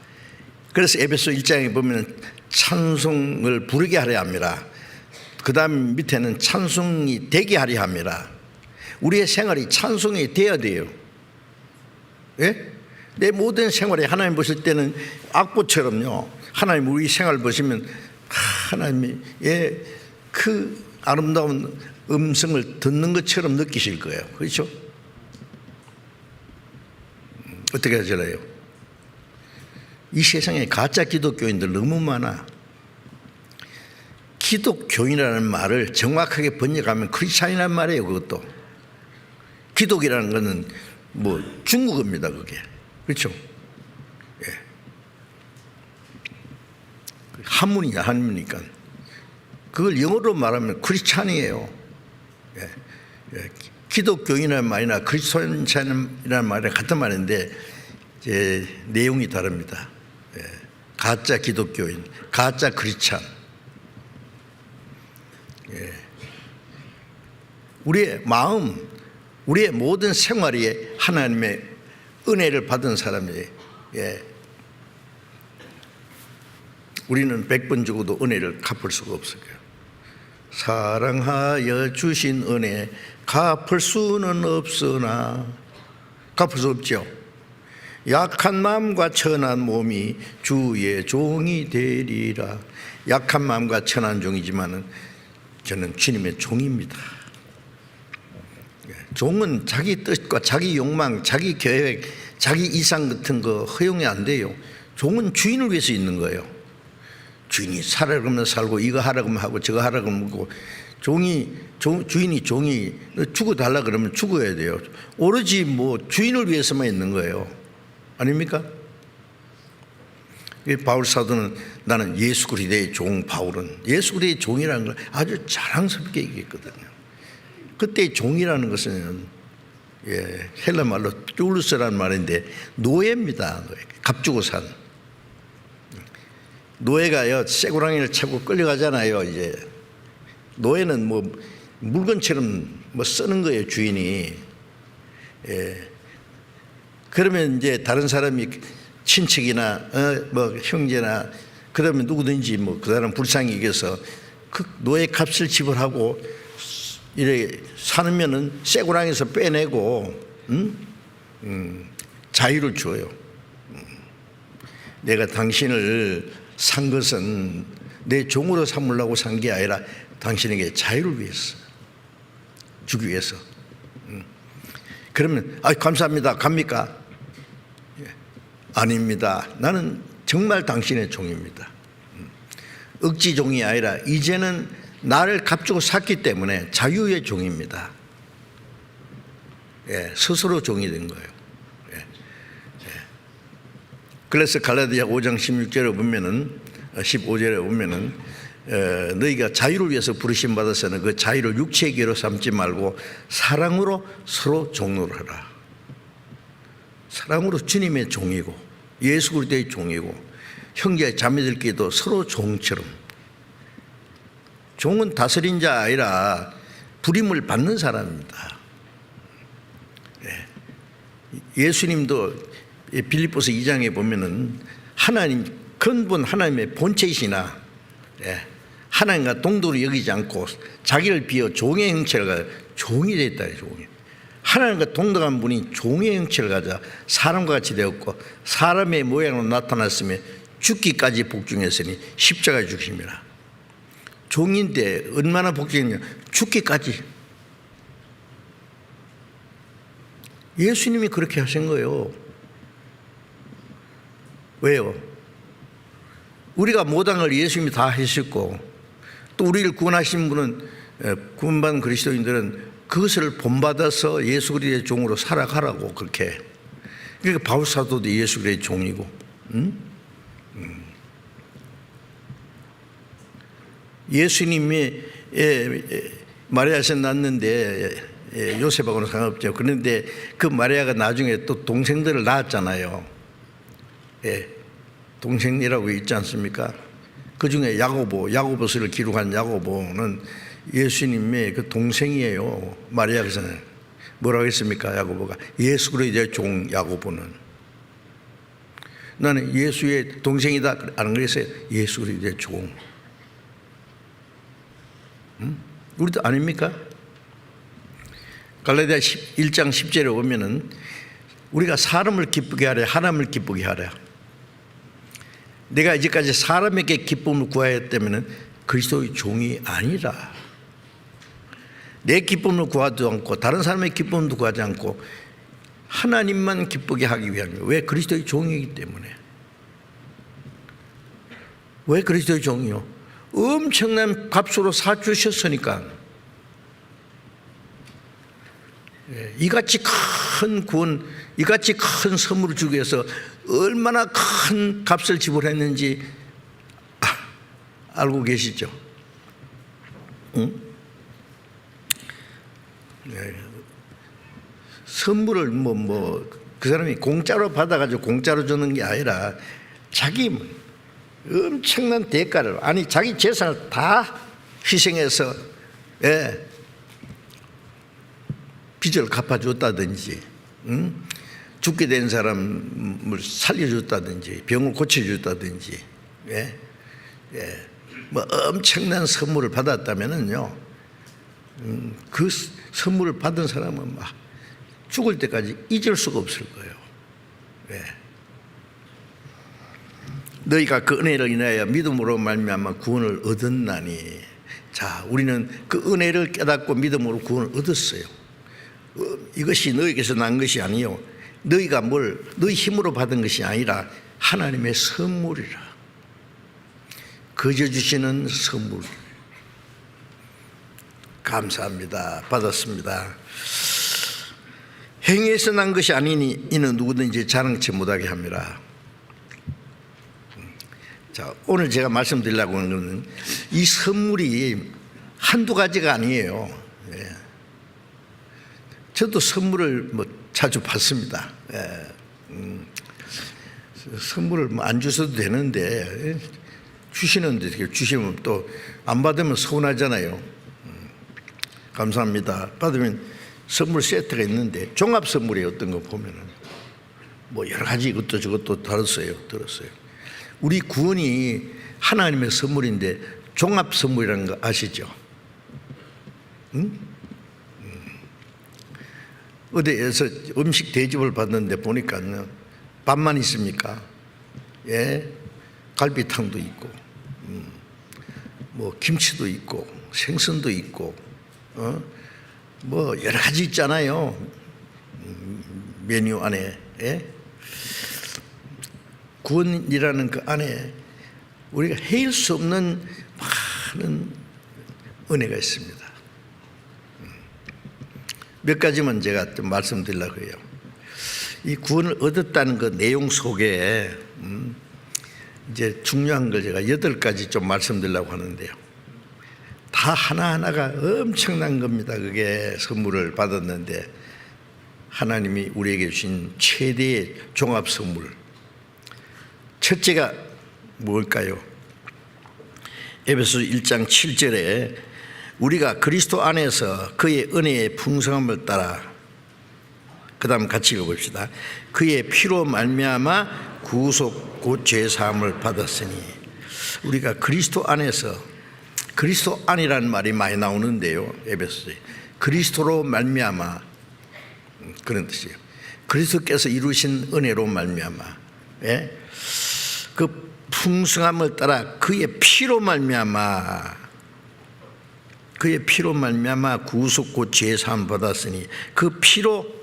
그래서 에베소 1장에 보면 찬송을 부르게 하려 합니다. 그 다음 밑에는 찬송이 되게 하려 합니다. 우리의 생활이 찬송이 되어야 돼요. 예? 내 모든 생활에 하나님 보실 때는 악보처럼요, 하나님 우리 생활 보시면 하나님이 그 아름다운 음성을 듣는 것처럼 느끼실 거예요. 그렇죠? 어떻게 하실래요? 이 세상에 가짜 기독교인들 너무 많아. 기독교인이라는 말을 정확하게 번역하면 크리스찬이라는 말이에요. 그것도 기독이라는 것은 중국어입니다. 그게. 그렇죠? 예. 한문이야, 한문이니까. 그걸 영어로 말하면 크리스찬이에요. 예. 예. 기독교인이라는 말이나 크리스찬이라는 말이 같은 말인데 내용이 다릅니다. 예. 가짜 기독교인, 가짜 크리스찬. 예. 우리의 마음, 우리의 모든 생활이 하나님의 은혜를 받은 사람이에요. 예. 우리는 100번 죽어도 은혜를 갚을 수가 없을 거예요. 사랑하여 주신 은혜 갚을 수는 없으나, 갚을 수 없죠. 약한 마음과 천한 몸이 주의 종이 되리라. 약한 마음과 천한 종이지만은 저는 주님의 종입니다. 종은 자기 뜻과 자기 욕망, 자기 계획, 자기 이상 같은 거 허용이 안 돼요. 종은 주인을 위해서 있는 거예요. 주인이 살아라고 하면 살고, 이거 하라고 하면 하고, 저거 하라고 하면 하고. 주인이 종이 죽어달라 그러면 죽어야 돼요. 오로지 뭐 주인을 위해서만 있는 거예요. 아닙니까? 바울 사도는 나는 예수 그리스도의 종 바울은 예수 그리스도의 종이라는 걸 아주 자랑스럽게 얘기했거든요. 그때 종이라는 것은 헬라 말로 듈루스라는 말인데 노예입니다. 값주고 산 노예가요, 쇠고랑이를 차고 끌려가잖아요. 이제 노예는 뭐 물건처럼 뭐 쓰는 거예요, 주인이. 그러면 이제 다른 사람이 친척이나 뭐 형제나 그러면 누구든지 뭐 그 사람 불쌍히 여겨서 그 노예 값을 지불하고 이렇게 사면은 쇠고랑에서 빼내고 자유를 줘요. 내가 당신을 산 것은 내 종으로 삼으려고 산 게 아니라 당신에게 자유를 위해서 주기 위해서. 그러면 감사합니다. 갑니까? 아닙니다. 나는 정말 당신의 종입니다. 억지 종이 아니라 이제는 나를 값주고 샀기 때문에 자유의 종입니다. 스스로 종이 된 거예요. 그래서 갈라디아 5장 16절에 보면은 15절에 보면은 너희가 자유를 위해서 부르심 받아서는 그 자유를 육체의 기로 삼지 말고 사랑으로 서로 종로를 하라. 사랑으로 주님의 종이고 예수 그리스도의 종이고 형제 자매들끼리도 서로 종처럼. 종은 다스린 자 아니라 부림을 받는 사람입니다. 예수님도 빌립보서 2장에 보면은 하나님 근본 하나님의 본체이시나 하나님과 동등으로 여기지 않고 자기를 비워 종의 형체를 가져 종이 됐다. 종이. 하나님과 동등한 분이 종의 형체를 가져 사람과 같이 되었고 사람의 모양으로 나타났으며 죽기까지 복종했으니 십자가에 죽으심이라. 종인데 얼마나 복종했냐. 죽기까지. 예수님이 그렇게 하신 거예요. 왜요? 우리가 못한 걸 예수님이 다 하셨고 또 우리를 구원하신 분은 구원받은 그리스도인들은 그것을 본받아서 예수 그리스도의 종으로 살아가라고 그렇게. 그러니까 바울 사도도 예수 그리스도의 종이고 예수님이 마리아에서 낳았는데 요셉하고는 상관없죠. 그런데 그 마리아가 나중에 또 동생들을 낳았잖아요. 동생이라고 있지 않습니까? 그 중에 야고보서를 기록한 야고보는 예수님의 그 동생이에요. 마리아에서는 뭐라고 했습니까? 야고보가 예수 그리스도의 종 야고보는 나는 예수의 동생이다 안 그랬어요. 예수 그리스도의 종. 우리도 아닙니까? 갈라디아 1장 10절에 보면은 우리가 사람을 기쁘게 하랴 하나님을 기쁘게 하랴. 내가 이제까지 사람에게 기쁨을 구하였다면 그리스도의 종이 아니라 내 기쁨을 구하지도 않고 다른 사람의 기쁨도 구하지 않고 하나님만 기쁘게 하기 위한 거예요. 왜? 그리스도의 종이기 때문에. 왜 그리스도의 종이요? 엄청난 값으로 사주셨으니까. 이같이 큰 구원, 이같이 큰 선물을 주기 위해서 얼마나 큰 값을 지불했는지 알고 계시죠? 응? 선물을 그 사람이 공짜로 받아가지고 공짜로 주는 게 아니라 자기 엄청난 대가를, 아니 자기 재산을 다 희생해서 빚을 갚아줬다든지, 죽게 된 사람을 살려줬다든지, 병을 고쳐줬다든지, 뭐 엄청난 선물을 받았다면은요, 그 선물을 받은 사람은 막 죽을 때까지 잊을 수가 없을 거예요. 너희가 그 은혜를 인하여 믿음으로 말미암아 구원을 얻었나니. 자, 우리는 그 은혜를 깨닫고 믿음으로 구원을 얻었어요. 이것이 너희에게서 난 것이 아니요, 너희가 너희 힘으로 받은 것이 아니라 하나님의 선물이라. 거저 주시는 선물. 감사합니다. 받았습니다. 행위에서 난 것이 아니니 이는 누구든지 자랑치 못하게 합니다. 자, 오늘 제가 말씀드리려고 하는 것은 이 선물이 한두 가지가 아니에요. 저도 선물을 자주 받습니다. 선물을 안 주셔도 되는데 주시는데, 주시면 또 안 받으면 서운하잖아요. 감사합니다. 받으면 선물 세트가 있는데 종합 선물이 어떤 거 보면은 여러 가지 이것도 저것도 들었어요. 우리 구원이 하나님의 선물인데 종합 선물이라는 거 아시죠? 어디에서 음식 대접을 받는데 보니까 밥만 있습니까? 갈비탕도 있고, 김치도 있고, 생선도 있고, 여러 가지 있잖아요. 메뉴 안에. 구원이라는 그 안에 우리가 헤일 수 없는 많은 은혜가 있습니다. 몇 가지만 제가 좀 말씀드리려고 해요. 이 구원을 얻었다는 그 내용 속에 이제 중요한 걸 제가 8가지 좀 말씀드리려고 하는데요. 다 하나하나가 엄청난 겁니다. 그게 선물을 받았는데 하나님이 우리에게 주신 최대의 종합 선물. 첫째가 뭘까요? 에베소 1장 7절에 우리가 그리스도 안에서 그의 은혜의 풍성함을 따라, 그 다음 같이 읽어봅시다. 그의 피로 말미암아 구속 곧 죄사함을 받았으니. 우리가 그리스도 안에서, 그리스도 안이라는 말이 많이 나오는데요, 에베소에 그리스도로 말미암아, 그런 뜻이에요. 그리스도께서 이루신 은혜로 말미암아, 그 풍성함을 따라 그의 피로 말미암아, 그의 피로 말미암아 구속 곧 죄사함 받았으니. 그 피로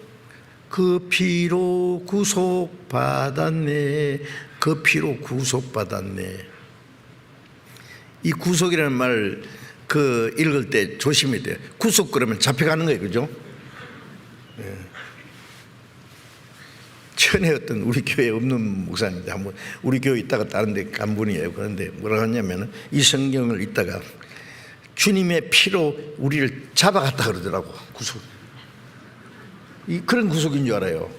구속 받았네. 그 피로 구속 받았네. 이 구속이라는 말 읽을 때 조심해야 돼요. 구속 그러면 잡혀가는 거예요, 그죠? 전에 어떤 우리 교회에 없는 목사님인데 한번 우리 교회 있다가 다른 데 간 분이에요. 그런데 뭐라고 하냐면 이 성경을 읽다가 주님의 피로 우리를 잡아갔다 그러더라고. 구속. 그런 구속인 줄 알아요.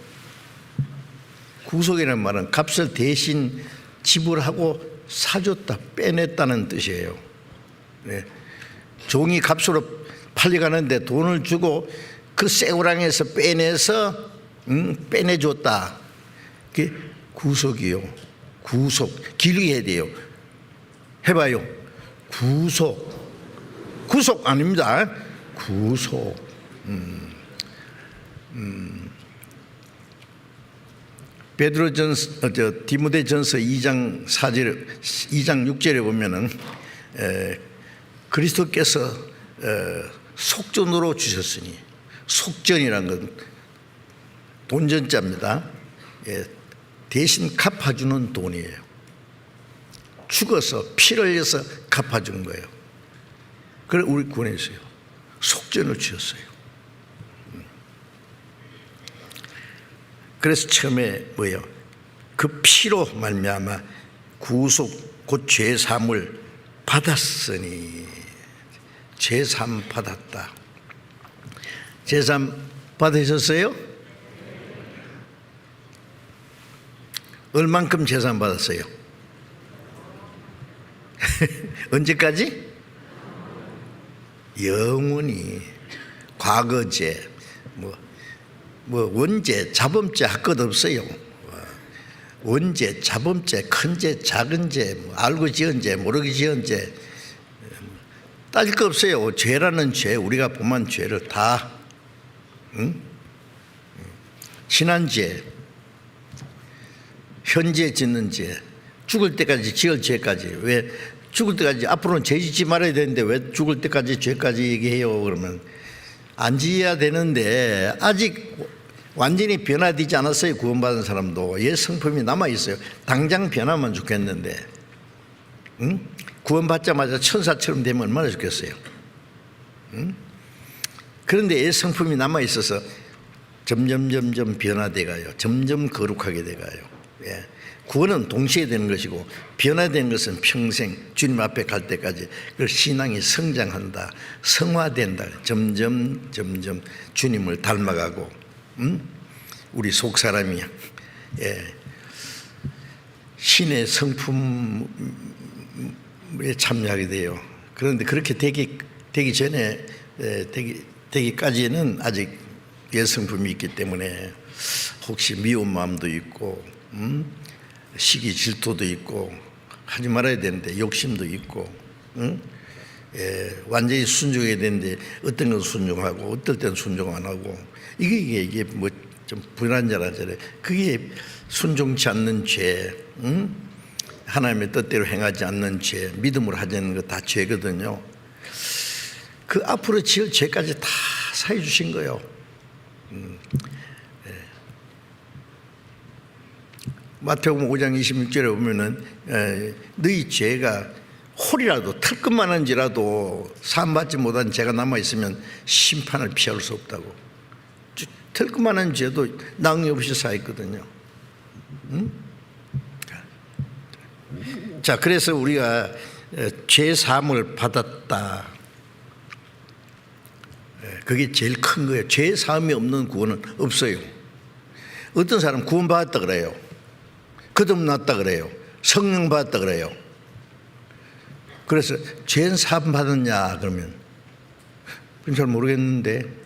구속이라는 말은 값을 대신 지불하고 사줬다, 빼냈다는 뜻이에요. 종이 값으로 팔려가는데 돈을 주고 그 쇠고랑에서 빼내줬다. 그게 구속이요. 구속. 길게 해야 돼요. 해봐요. 구속 아닙니다. 구속. 디모데전서 2장 6절에 보면은 그리스도께서 속전으로 주셨으니, 속전이란 건 돈전자입니다. 대신 갚아주는 돈이에요. 죽어서 피를 흘려서 갚아준 거예요. 그래 우리 구원했어요. 속전을 주셨어요. 그래서 처음에 그 피로 말미암아 구속 곧 죄사함을 받았으니. 죄사함 받았다. 죄사함 받으셨어요? 얼만큼 죄사함 받았어요? 언제까지? 영원히. 과거죄, 원죄, 자범죄 할 것 없어요. 원죄, 자범죄, 큰 죄, 작은 죄, 알고 지은 죄, 모르고 지은 죄 따질 거 없어요. 죄라는 죄, 우리가 범한 죄를 다 지난 죄, 현재 짓는 죄, 죽을 때까지 지을 죄까지. 왜 죽을 때까지 앞으로는 죄 짓지 말아야 되는데 왜 죽을 때까지 죄까지 얘기해요? 그러면 안 지어야 되는데 아직 완전히 변화되지 않았어요. 구원받은 사람도 옛 성품이 남아있어요. 당장 변하면 좋겠는데 구원받자마자 천사처럼 되면 얼마나 좋겠어요. 그런데 옛 성품이 남아있어서 점점 변화돼가요. 점점 거룩하게 돼가요. 예. 구원은 동시에 되는 것이고 변화되는 것은 평생 주님 앞에 갈 때까지 그 신앙이 성장한다, 성화된다. 점점 주님을 닮아가고 우리 속 사람이 신의 성품에 참여하게 돼요. 그런데 그렇게 되기 전에 되기까지는 아직 옛 성품이 있기 때문에 혹시 미운 마음도 있고 시기 질투도 있고 하지 말아야 되는데 욕심도 있고 완전히 순종해야 되는데 어떤 건 순종하고 어떨 땐 순종 안 하고 이게 뭐 좀 불안전하잖아요. 그게 순종치 않는 죄, 하나님의 뜻대로 행하지 않는 죄, 믿음으로 하지 않는 거 다 죄거든요. 그 앞으로 지을 죄까지 다 사해 주신 거예요. 마태복음 5장 26절에 보면은 너희 죄가 홀이라도 털끝만한지라도 사함받지 못한 죄가 남아 있으면 심판을 피할 수 없다고. 털끝만한 죄도 낭이 없이 쌓였거든요. 자, 그래서 우리가 죄 사함을 받았다. 그게 제일 큰 거예요. 죄 사함이 없는 구원은 없어요. 어떤 사람 구원 받았다 그래요. 거듭났다 그래요. 성령 받았다 그래요. 그래서 죄는 사함 받았냐 그러면 잘 모르겠는데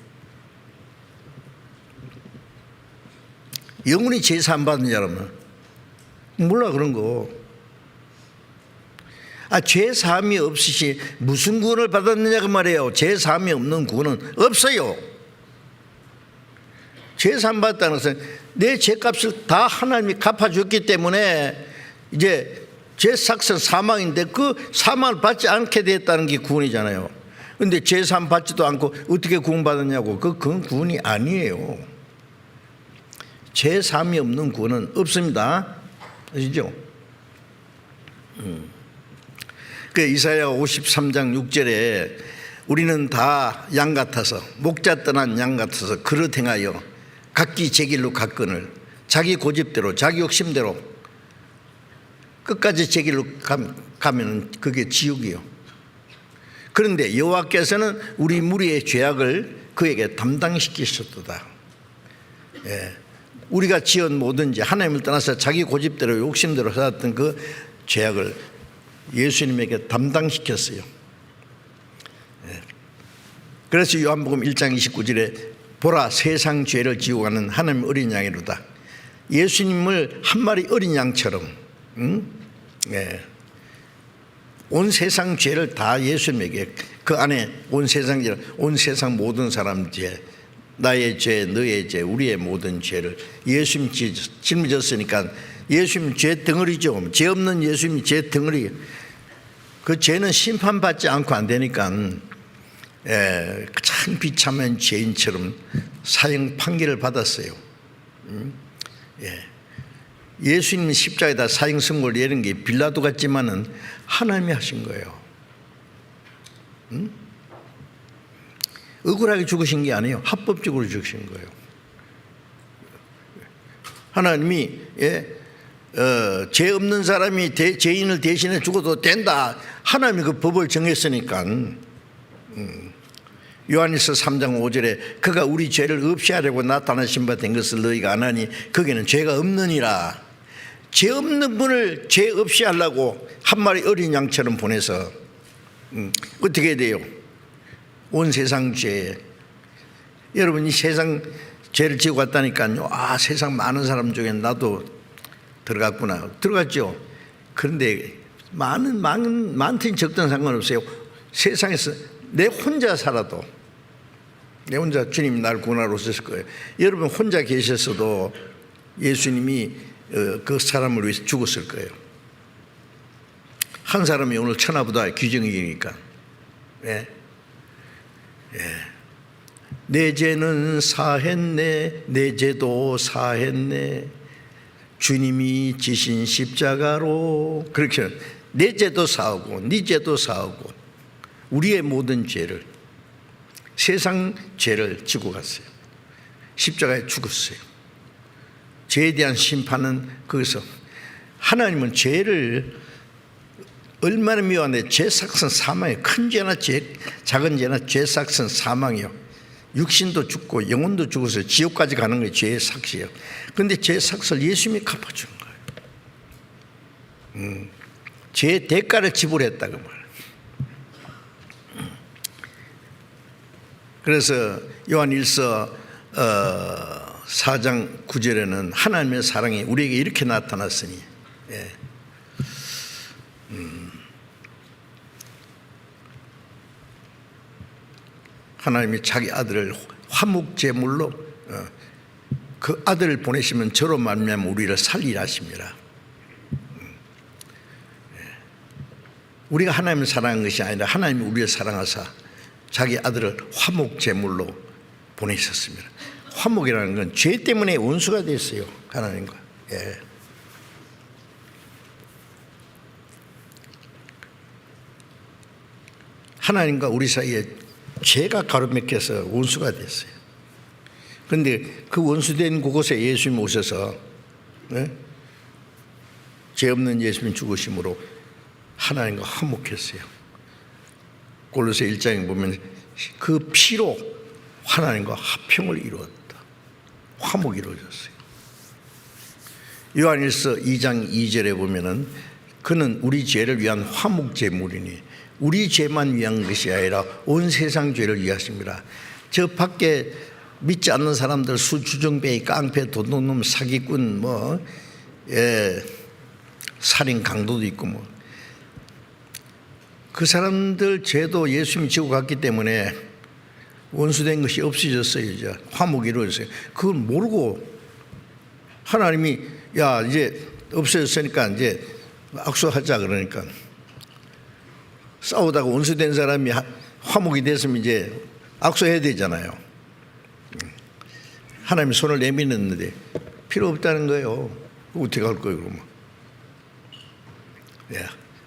영원히 죄 사함 받았냐 그러면 몰라 그런 거. 죄 사함이 없으시 무슨 구원을 받았느냐 그 말이에요. 죄 사함이 없는 구원은 없어요. 죄 사함 받았다는 것은 내 죄값을 다 하나님이 갚아줬기 때문에 이제 죄 삭선 사망인데 그 사망을 받지 않게 됐다는 게 구원이잖아요. 그런데 죄 사함 받지도 않고 어떻게 구원받았냐고. 그건 구원이 아니에요. 죄 사함이 없는 구원은 없습니다. 아시죠? 그 이사야 53장 6절에 우리는 다 양 같아서 목자 떠난 양 같아서 그릇 행하여 각기 제 길로 갔거늘 자기 고집대로 자기 욕심대로 끝까지 제 길로 가면 그게 지옥이요. 그런데 여호와께서는 우리 무리의 죄악을 그에게 담당시키셨도다. 우리가 지은 모든 죄, 하나님을 떠나서 자기 고집대로 욕심대로 살았던 그 죄악을 예수님에게 담당시켰어요. 그래서 요한복음 1장 29절에 보라 세상 죄를 지고 가는 하나님 어린 양이로다. 예수님을 한 마리 어린 양처럼 온 세상 죄를 다 예수님에게 그 안에 온 세상 죄, 온 세상 모든 사람 죄, 나의 죄, 너의 죄, 우리의 모든 죄를 예수님 짊어졌으니까 예수님 죄 덩어리죠. 죄 없는 예수님 죄 덩어리. 그 죄는 심판받지 않고 안 되니까 참 비참한 죄인처럼 사형 판결을 받았어요. 예수님 십자가에다 사형 선고를 내린 게 빌라도 같지만은 하나님이 하신 거예요. 억울하게 죽으신 게 아니에요. 합법적으로 죽으신 거예요. 하나님이 죄 없는 사람이 죄인을 대신해 죽어도 된다. 하나님이 그 법을 정했으니까. 요한일서 3장 5절에 그가 우리 죄를 없이 하려고 나타나신 바 된 것을 너희가 안 하니 거기는 죄가 없느니라. 죄 없는 분을 죄 없이 하려고 한 마리 어린 양처럼 보내서 어떻게 돼요? 온 세상 죄. 여러분 이 세상 죄를 지고 갔다니까요. 세상 많은 사람 중에 나도 들어갔구나. 들어갔죠. 그런데 많든 적든 상관없어요. 세상에서 내 혼자 살아도, 내 혼자 주님이 날 구원하러 오셨을 거예요. 여러분 혼자 계셨어도 예수님이 그 사람을 위해서 죽었을 거예요. 한 사람이 오늘 천하보다 규정이니까. 예. 내 죄는 사했네, 내 죄도 사했네, 주님이 지신 십자가로. 그렇게 내 죄도 사하고 네 죄도 사하고 우리의 모든 죄를, 세상 죄를 지고 갔어요. 십자가에 죽었어요. 죄에 대한 심판은 거기서. 하나님은 죄를 얼마나 미워하는데, 죄 삭은 사망이에요. 큰 죄나 작은 죄나 죄 삭은 사망이요. 육신도 죽고 영혼도 죽어서 지옥까지 가는 게 죄의 삭이에요. 그런데 죄의 삭을 예수님이 갚아주는 거예요. 죄의 대가를 지불했다 그 말. 그래서 요한 1서 4장 9절에는 하나님의 사랑이 우리에게 이렇게 나타났으니, 하나님이 자기 아들을 화목제물로 그 아들을 보내시면 저로 말미암아 우리를 살리라 하십니다. 우리가 하나님을 사랑한 것이 아니라 하나님이 우리를 사랑하사 자기 아들을 화목제물로 보내셨습니다. 화목이라는 건 죄 때문에 원수가 됐어요, 하나님과. 하나님과 우리 사이에 죄가 가로막혀서 원수가 됐어요. 그런데 그 원수된 그곳에 예수님 오셔서, 죄 없는 예수님 죽으심으로 하나님과 화목했어요. 골로새 1장에 보면 그 피로 하나님과 화평을 이루었다. 화목이 이루어졌어요. 요한일서 2장 2절에 보면은 그는 우리 죄를 위한 화목제물이니 우리 죄만 위한 것이 아니라 온 세상 죄를 위하십니다. 저 밖에 믿지 않는 사람들, 수주정뱅이, 깡패, 도둑놈, 사기꾼, 살인 강도도 있고 그 사람들 죄도 예수님이 지고 갔기 때문에 원수된 것이 없어졌어요. 이제 화목이 이루어졌어요. 그걸 모르고 하나님이 야 이제 없어졌으니까 이제 악수하자 그러니까, 싸우다가 원수된 사람이 화목이 됐으면 이제 악수해야 되잖아요. 하나님이 손을 내밀었는데 필요 없다는 거예요. 어떻게 할 거예요 그러면?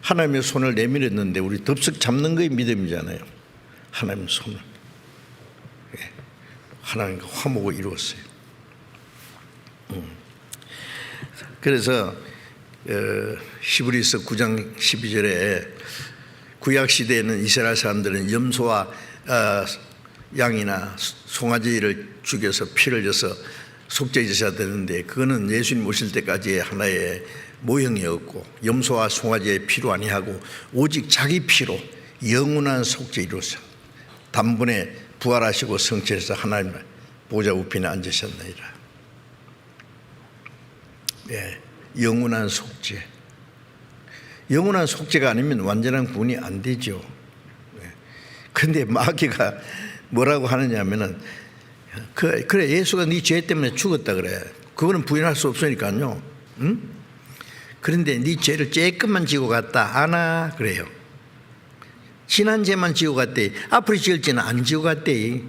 하나님의 손을 내밀었는데 우리 덥석 잡는 거에 믿음이잖아요. 하나님의 손을. 하나님과 화목을 이루었어요. 그래서 히브리서 9장 12절에 구약 시대에는 이스라엘 사람들은 염소와 양이나 송아지를 죽여서 피를 져서 속죄제사 되는데, 그거는 예수님 오실 때까지의 하나의 모형이었고, 염소와 송아지의 피로 아니하고 오직 자기 피로 영원한 속죄 이루어서 단번에 부활하시고 성취해서 하나님 보좌 우편에 앉으셨나이다. 영원한 속죄. 영원한 속죄가 아니면 완전한 구원이 안 되죠. 그런데 마귀가 뭐라고 하느냐면은, 그래 예수가 네 죄 때문에 죽었다 그래. 그거는 부인할 수 없으니까요. 그런데 네 죄를 조금만 지고 갔다 아나 그래요. 지난 죄만 지고 갔대. 앞으로 지을 죄는 안 지고 갔대.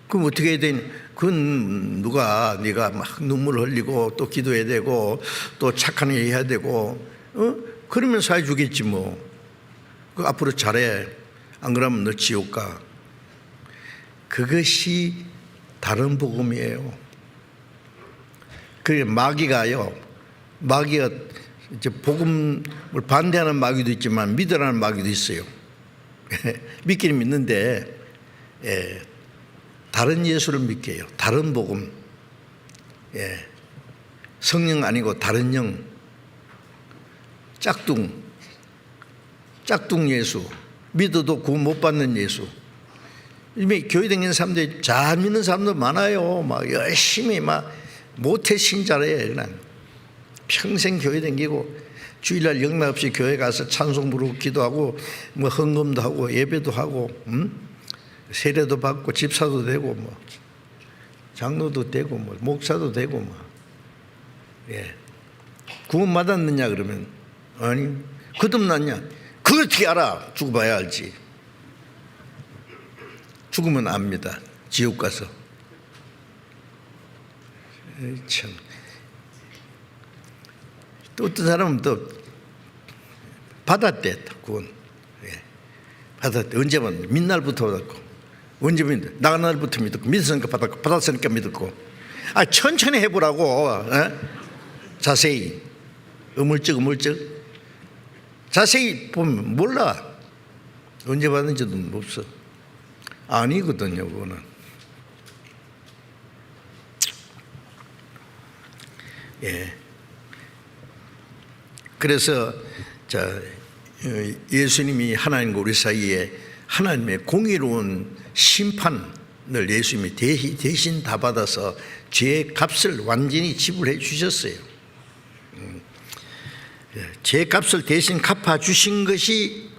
그럼 어떻게 해야 되니? 그건 네가 막 눈물 흘리고 또 기도해야 되고 또 착한 일 해야 되고, 그러면 사해 주겠지 뭐. 그 앞으로 잘해. 안 그러면 너 지옥 가. 그것이 다른 복음이에요. 그게 마귀가 이제 복음을 반대하는 마귀도 있지만 믿으라는 마귀도 있어요. 믿기는 믿는데 다른 예수를 믿게 해요. 다른 복음. 성령 아니고 다른 영. 짝퉁 예수. 믿어도 구원 못 받는 예수. 이미 교회 다니는 사람들이 잘 믿는 사람도 많아요. 막 열심히 막 모태 신자래 그냥. 평생 교회 다니고 주일날 영락 없이 교회 가서 찬송 부르고 기도하고 뭐 헌금도 하고 예배도 하고 세례도 받고 집사도 되고 뭐 장로도 되고 뭐 목사도 되고 뭐 예. 구원 받았느냐 그러면 아니 거듭났냐 그걸 어떻게 알아? 죽어봐야 알지. 죽으면 압니다. 지옥 가서. 참. 또 어떤 사람은 또 받았대 구원. 예. 받았대. 언제 받았대? mid날부터 받았고 언제 믿었대? 나간 날부터 믿었고 믿었으니까 받았고 받았으니까 믿었고 천천히 해보라고. 자세히 어물쩍 자세히 보면 몰라. 언제 받은지도 없어. 아니거든요 그거는. 예. 그래서 예수님이 하나님과 우리 사이에 하나님의 공의로운 심판을 예수님이 대신 다 받아서 죄의 값을 완전히 지불해 주셨어요. 죄의 값을 대신 갚아 주신 것이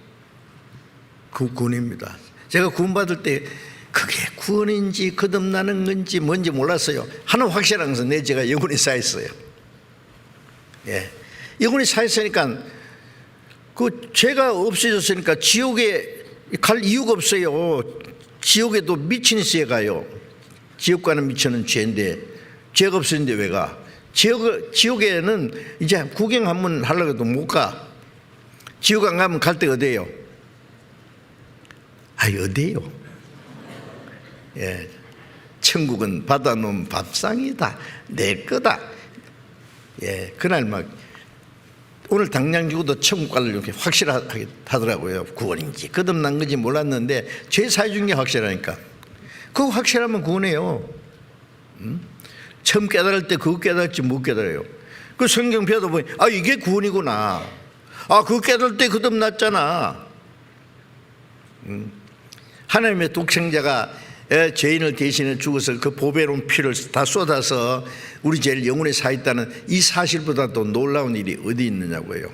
그 구원입니다. 제가 구원받을 때 그게 구원인지 거듭나는 건지 뭔지 몰랐어요. 하나 확실한 것은 내 죄가 영원히 쌓였어요. 예. 영원히 쌓였으니까 그 죄가 없어졌으니까 지옥에 갈 이유가 없어요. 지옥에도 미친 죄 가요. 지옥 가는 미치는 죄인데 죄가 없었는데 왜 가? 지옥에는 이제 구경 한번 하려고 해도 못 가. 지옥 안 가면 갈 데 어디예요? 어디예요? 예. 천국은 받아놓은 밥상이다. 내 거다. 예. 그날 막 오늘 당장 죽어도 천국 갈 이렇게 확실하게 하더라고요. 구원인지 거듭난 건지 몰랐는데 죄 사해 준 게 확실하니까. 그거 확실하면 구원해요. 처음 깨달을 때 그거 깨달을지 못 깨달아요. 그 성경 펴다 보니 이게 구원이구나. 그거 깨달을 때 거듭났잖아. 하나님의 독생자가 죄인을 대신해 죽어서 그 보배로운 피를 다 쏟아서 우리 죄를 영원히 사했다는 이 사실보다 더 놀라운 일이 어디 있느냐고요.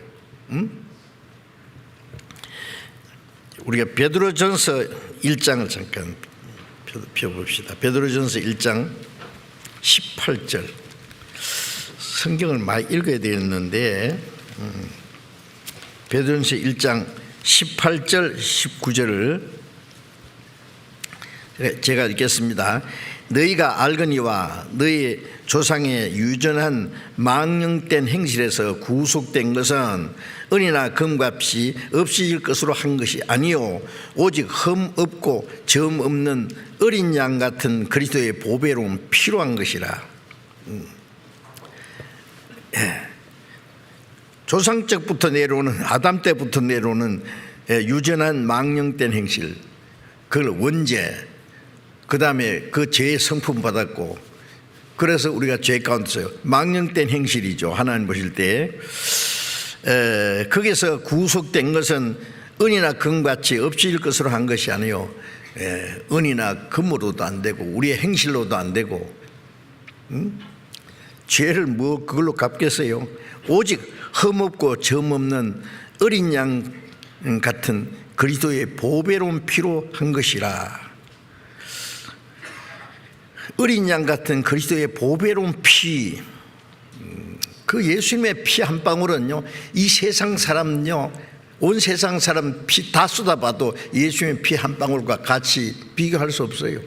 우리가 베드로전서 1장을 잠깐 펴봅시다. 베드로전서 1장 18절. 성경을 많이 읽어야 되겠는데 베드로전서 1장 18절 19절을 제가 읽겠습니다. 너희가 알거니와 너희 조상의 유전한 망령된 행실에서 구속된 것은 은이나 금값이 없어질 것으로 한 것이 아니요 오직 흠 없고 점 없는 어린 양 같은 그리스도의 보배로운 필요한 것이라. 조상적부터 내려오는 아담 때부터 내려오는 유전한 망령된 행실, 그걸 원죄, 그 다음에 그 죄의 성품 받았고, 그래서 우리가 죄 가운데서 망령된 행실이죠. 하나님 보실 때 거기서 구속된 것은 은이나 금같이 없어질 것으로 한 것이 아니요 은이나 금으로도 안 되고 우리의 행실로도 안 되고 죄를 뭐 그걸로 갚겠어요. 오직 흠없고 점 없는 어린 양 같은 그리스도의 보배로운 피로 한 것이라. 어린 양 같은 그리스도의 보배로운 피, 그 예수님의 피 한 방울은요, 이 세상 사람요, 온 세상 사람 피 다 쏟아봐도 예수님의 피 한 방울과 같이 비교할 수 없어요.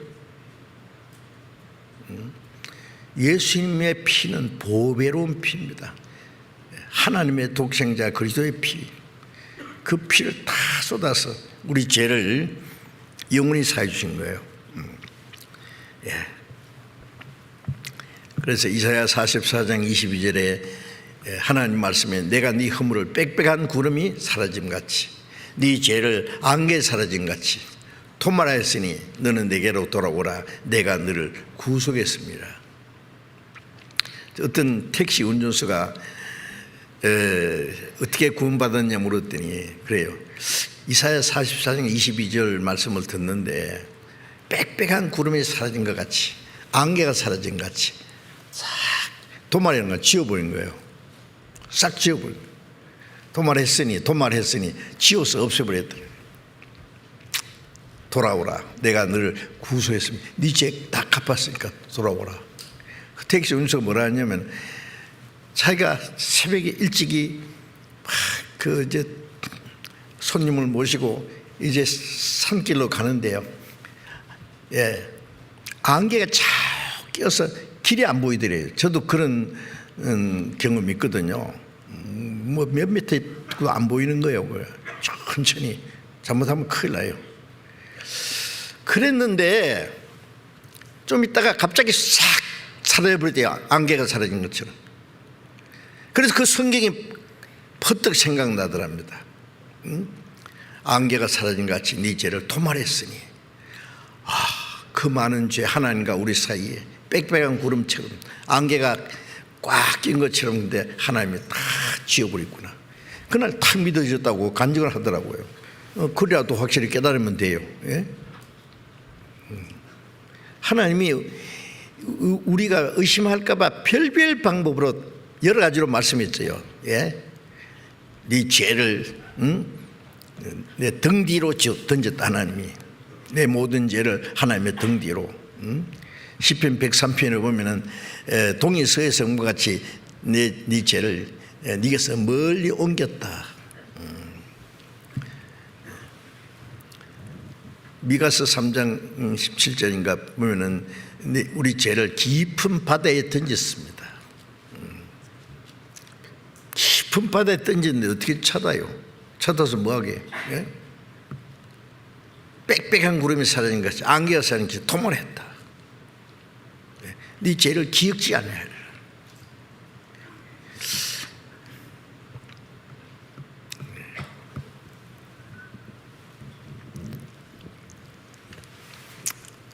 예수님의 피는 보배로운 피입니다. 하나님의 독생자 그리스도의 피, 그 피를 다 쏟아서 우리 죄를 영원히 사해 주신 거예요. 예. 그래서 이사야 44장 22절에 하나님 말씀에 내가 네 허물을 빽빽한 구름이 사라짐같이 네 죄를 안개에 사라짐같이 토말하였으니 너는 내게로 돌아오라. 내가 너를 구속했습니다. 어떤 택시 운전수가 어떻게 구원받았냐 물었더니 그래요. 이사야 44장 22절 말씀을 듣는데 빽빽한 구름이 사라진 것 같이 안개가 사라진 것 같이 싹 도마리는 걸 지워버린 거예요. 싹 지워버려. 도말했으니 지워서 없애버렸더래. 돌아오라. 내가 너를 구속했으면 네 죄 다 갚았으니까 돌아오라. 그 택시 운수가 뭐라 하냐면 자기가 새벽에 일찍이 손님을 모시고 이제 산길로 가는데요. 예, 안개가 쫙 껴서 길이 안 보이더래요. 저도 그런 경험이 있거든요. 뭐 몇 미터 안 보이는 거예요. 천천히 잘못하면 큰일 나요. 그랬는데 좀 있다가 갑자기 싹 사라져버렸대요. 안개가 사라진 것처럼. 그래서 그 성경이 퍼뜩 생각나더랍니다. 안개가 사라진 것 같이 네 죄를 도말했으니 그 많은 죄 하나님과 우리 사이에 빽빽한 구름처럼 안개가 꽉 낀 것처럼 근데 하나님이 다 지워버렸구나. 그날 탁 믿어졌다고 간증을 하더라고요. 그래라도 확실히 깨달으면 돼요. 예? 하나님이 우리가 의심할까 봐 별별 방법으로 여러 가지로 말씀했어요. 예? 네 죄를 내 등 뒤로 던졌다. 하나님이 내 모든 죄를 하나님의 등 뒤로. 시편 103편을 보면은 동이 서에서 온 것 같이 네 죄를 네게서 멀리 옮겼다. 미가서 3장 17절인가 보면은 우리 죄를 깊은 바다에 던졌습니다. 깊은 바다에 던졌는데 어떻게 찾아요? 찾아서 뭐하게? 예? 빽빽한 구름이 사라진 것이 안개가 사라진 것이 도말했다. 네 죄를 기억지 않아야 해.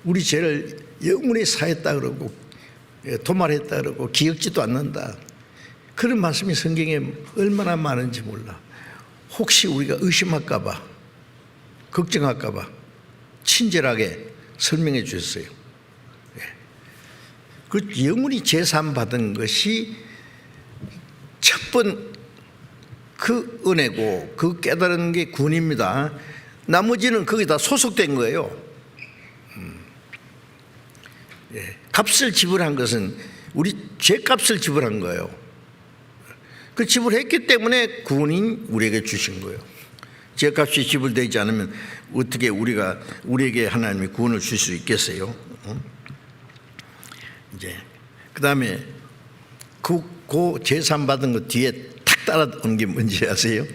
우리 죄를 영원히 사했다 그러고 도말했다 그러고 기억지도 않는다. 그런 말씀이 성경에 얼마나 많은지 몰라. 혹시 우리가 의심할까 봐 걱정할까 봐 친절하게 설명해 주셨어요. 그 영원히 제사함 받은 것이 첫 번 그 은혜고 그 깨달은 게 구원입니다. 나머지는 거기다 소속된 거예요. 값을 지불한 것은 우리 죄값을 지불한 거예요. 그 지불했기 때문에 구원인 우리에게 주신 거예요. 죄값이 지불되지 않으면 어떻게 우리에게 하나님이 구원을 줄 수 있겠어요? 이제 그 다음에 그 제산 받은 것 뒤에 탁 따라온 게 뭔지 아세요?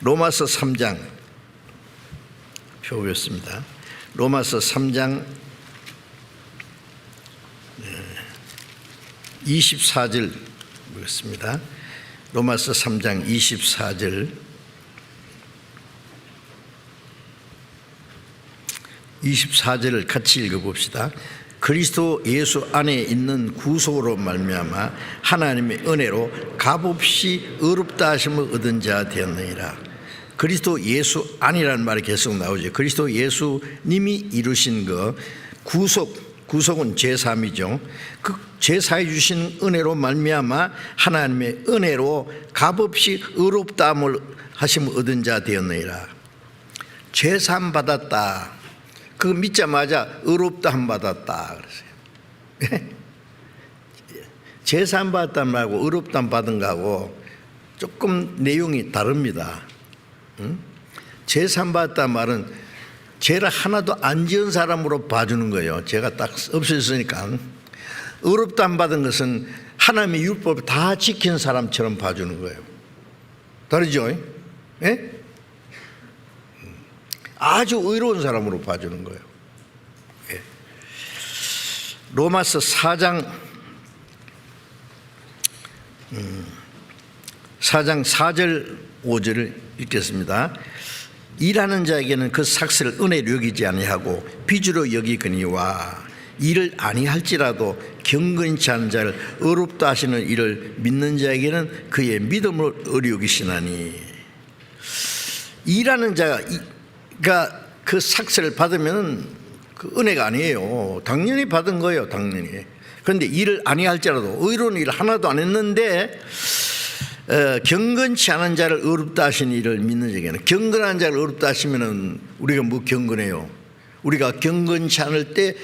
로마서 3장 표였습니다. 로마서 3장 24절 보겠습니다. 로마서 3장 24절 24절을 같이 읽어봅시다. 그리스도 예수 안에 있는 구속으로 말미암아 하나님의 은혜로 값없이 의롭다 하심을 얻은 자 되었느니라. 그리스도 예수 안이라는 말이 계속 나오죠. 그리스도 예수님이 이루신 그 구속은 제사함이죠. 그 제사해 주신 은혜로 말미암아 하나님의 은혜로 값없이 의롭다 하심을 얻은 자 되었느니라. 제사함 받았다. 그거 믿자마자 의롭다함 받았다 그러세요. 제사함 받았단 말하고 의롭다함 받은 거하고 조금 내용이 다릅니다. 제사함 받았단 말은 죄를 하나도 안 지은 사람으로 봐주는 거예요. 죄가 딱 없어졌으니까. 의롭다함 받은 것은 하나님의 율법을 다 지킨 사람처럼 봐주는 거예요. 다르죠? 예? 아주 의로운 사람으로 봐주는 거예요. 예. 로마서 4장 4절 5절을 읽겠습니다. 일하는 자에게는 그 삭슬을 은혜로 여기지 아니하고 빚으로 여기거니와 일을 아니할지라도 경건치 않은 자를 의롭다 하시는 이를 믿는 자에게는 그의 믿음을 의로 여기시나니. 일하는 자가 그 삭슬을 받으면 그 은혜가 아니에요. 당연히 받은 거예요. 당연히. 그런데 일을 아니할지라도 의로운 일 하나도 안 했는데 경건치 않은 자를 의롭다 하신 이를 믿는 자에게는, 경건한 자를 의롭다 하시면은 우리가 뭐 경건해요? 우리가 경건치 않을 때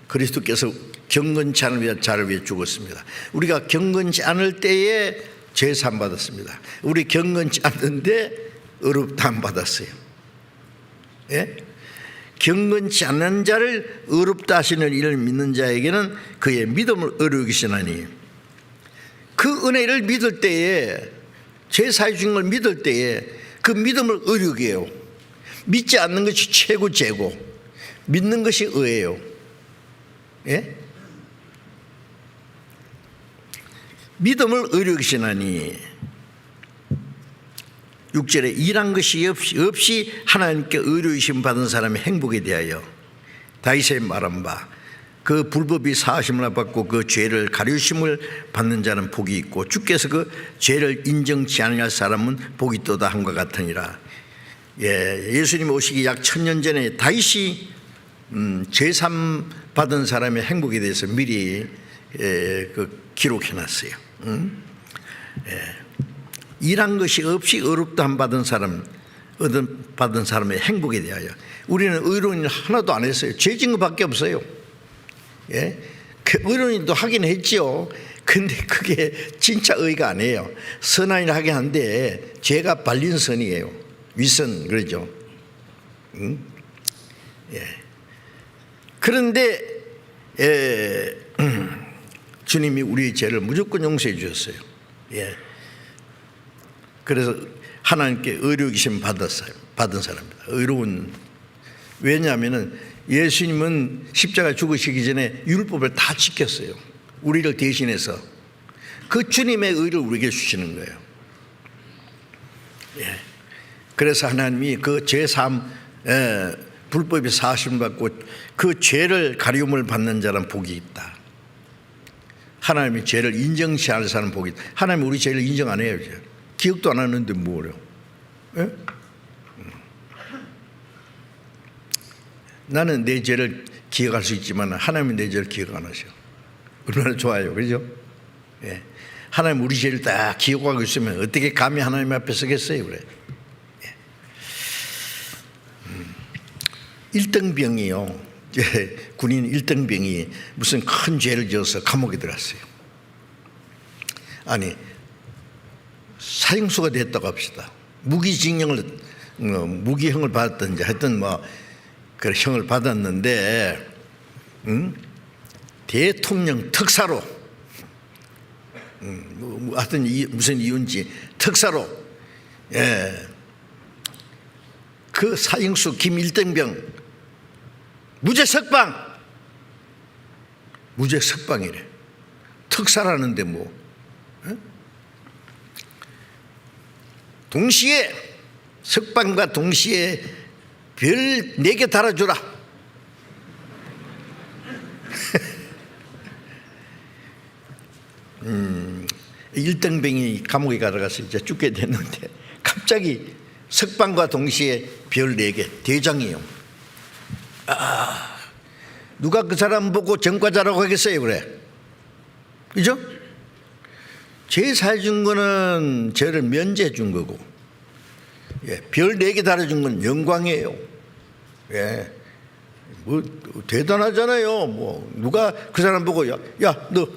그리스도께서 경건치 않은 자를 위해 죽었습니다. 우리가 경건치 않을 때에 제사함 받았습니다. 우리 경건치 않은데 의롭다함 받았어요. 예? 경건치 않는 자를 의롭다 하시는 이를 믿는 자에게는 그의 믿음을 의롭기시나니, 그 은혜를 믿을 때에, 제사해 준 걸 믿을 때에 그 믿음을 의롭게요. 믿지 않는 것이 최고 죄고 믿는 것이 의예요. 예? 믿음을 의롭기시나니, 6절에 일한 것이 없이 하나님께 의로우심 받은 사람의 행복에 대하여 다윗의 말한 바, 그 불법이 사하심을 받고 그 죄를 가려심을 받는 자는 복이 있고 주께서 그 죄를 인정치 아니할 사람은 복이 있도다 한것 같으니라. 예수님 오시기 약 1000년 전에 다윗이 제삼 받은 사람의 행복에 대해서 미리 기록해놨어요. 일한 것이 없이 의롭다함 받은 사람의 행복에 대하여. 우리는 의로운 일 하나도 안 했어요. 죄 지은 것밖에 없어요. 예? 의로운 일도 하긴 했죠. 근데 그게 진짜 의가 아니에요. 선한 일 하긴 한데 죄가 발린 선이에요. 윗선, 그러죠. 예. 그런데 주님이 우리의 죄를 무조건 용서해 주셨어요. 예. 그래서 하나님께 의로우심 받은 사람입니다. 의로운. 왜냐하면 예수님은 십자가 죽으시기 전에 율법을 다 지켰어요. 우리를 대신해서. 그 주님의 의를 우리에게 주시는 거예요. 예. 그래서 하나님이 그 죄사함, 불법이 사하심을 받고 그 죄를 가리움을 받는 자는 복이 있다. 하나님이 죄를 인정치 않을 사람은 복이 있다. 하나님이 우리 죄를 인정 안 해요. 이제. 기억도 안 하는데 뭐래요? 예? 나는 내 죄를 기억할 수 있지만 하나님은 내 죄를 기억 안 하셔. 얼마나 좋아요, 그죠? 예. 하나님 우리 죄를 다 기억하고 있으면 어떻게 감히 하나님 앞에 서겠어요, 그래? 예. 1등병이요. 군인 1등병이 무슨 큰 죄를 지어서 감옥에 들어갔어요. 아니, 사형수가 됐다고 합시다. 무기형을 받았든지 하여튼 그 형을 받았는데, 대통령 특사로, 하여튼 무슨 이유인지 특사로, 예, 그 사형수 김일등병 무죄 석방이래. 특사라는데 뭐. 예? 동시에 석방과 동시에 별 4개 달아주라. 일등병이 감옥에 가서 이제 죽게 됐는데 갑자기 석방과 동시에 별 4개 대장이요. 누가 그 사람 보고 전과자라고 하겠어요, 그래? 그죠? 제사해 준 거는 죄를 면제해 준 거고, 예, 별 4개 달아준 건 영광이에요. 예, 뭐 대단하잖아요. 뭐 누가 그 사람 보고 야 너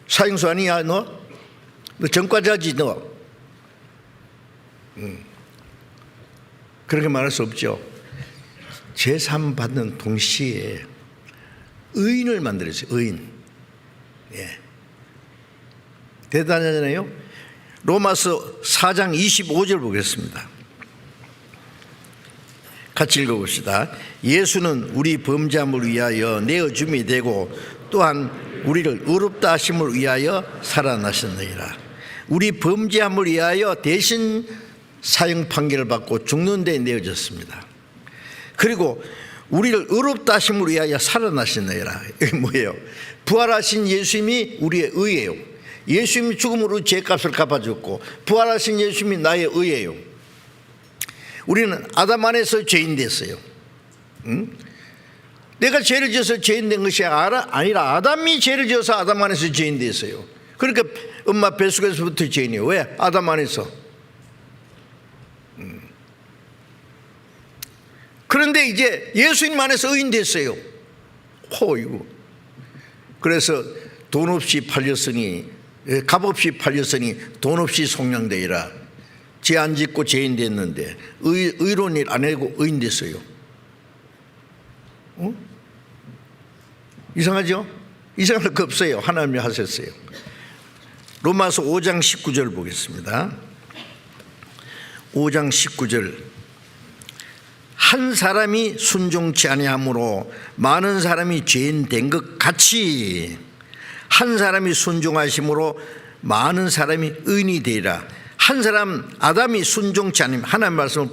사형수 아니야? 너 전과자지 너. 그렇게 말할 수 없죠. 제삼 받는 동시에 의인을 만들었어요. 의인. 예. 대단하잖아요. 로마서 4장 25절 보겠습니다. 같이 읽어봅시다. 예수는 우리 범죄함을 위하여 내어줌이 되고 또한 우리를 의롭다 하심을 위하여 살아나셨느니라. 우리 범죄함을 위하여 대신 사형 판결을 받고 죽는 데 내어졌습니다. 그리고 우리를 의롭다 하심을 위하여 살아나셨느니라. 이게 뭐예요? 부활하신 예수님이 우리의 의예요. 예수님이 죽음으로 죄값을 갚아줬고 부활하신 예수님이 나의 의예요. 우리는 아담 안에서 죄인 됐어요. 내가 죄를 지어서 죄인 된 것이 아니라 아담이 죄를 지어서 아담 안에서 죄인 됐어요. 그러니까 엄마 뱃속에서부터 죄인이에요. 왜? 아담 안에서. 그런데 이제 예수님 안에서 의인 됐어요. 이거. 그래서 돈 없이 팔렸으니, 값없이 팔렸으니 돈 없이 속량되리라. 죄 안 짓고 죄인 됐는데 의로운 일 안 하고 의인 됐어요. 이상하죠? 이상할 거 없어요. 하나님이 하셨어요. 로마서 5장 19절 보겠습니다. 5장 19절. 한 사람이 순종치 아니함으로 많은 사람이 죄인 된 것 같이 한 사람이 순종하심으로 많은 사람이 의인이 되리라. 한 사람 아담이 순종치 않으면 하나님 말씀을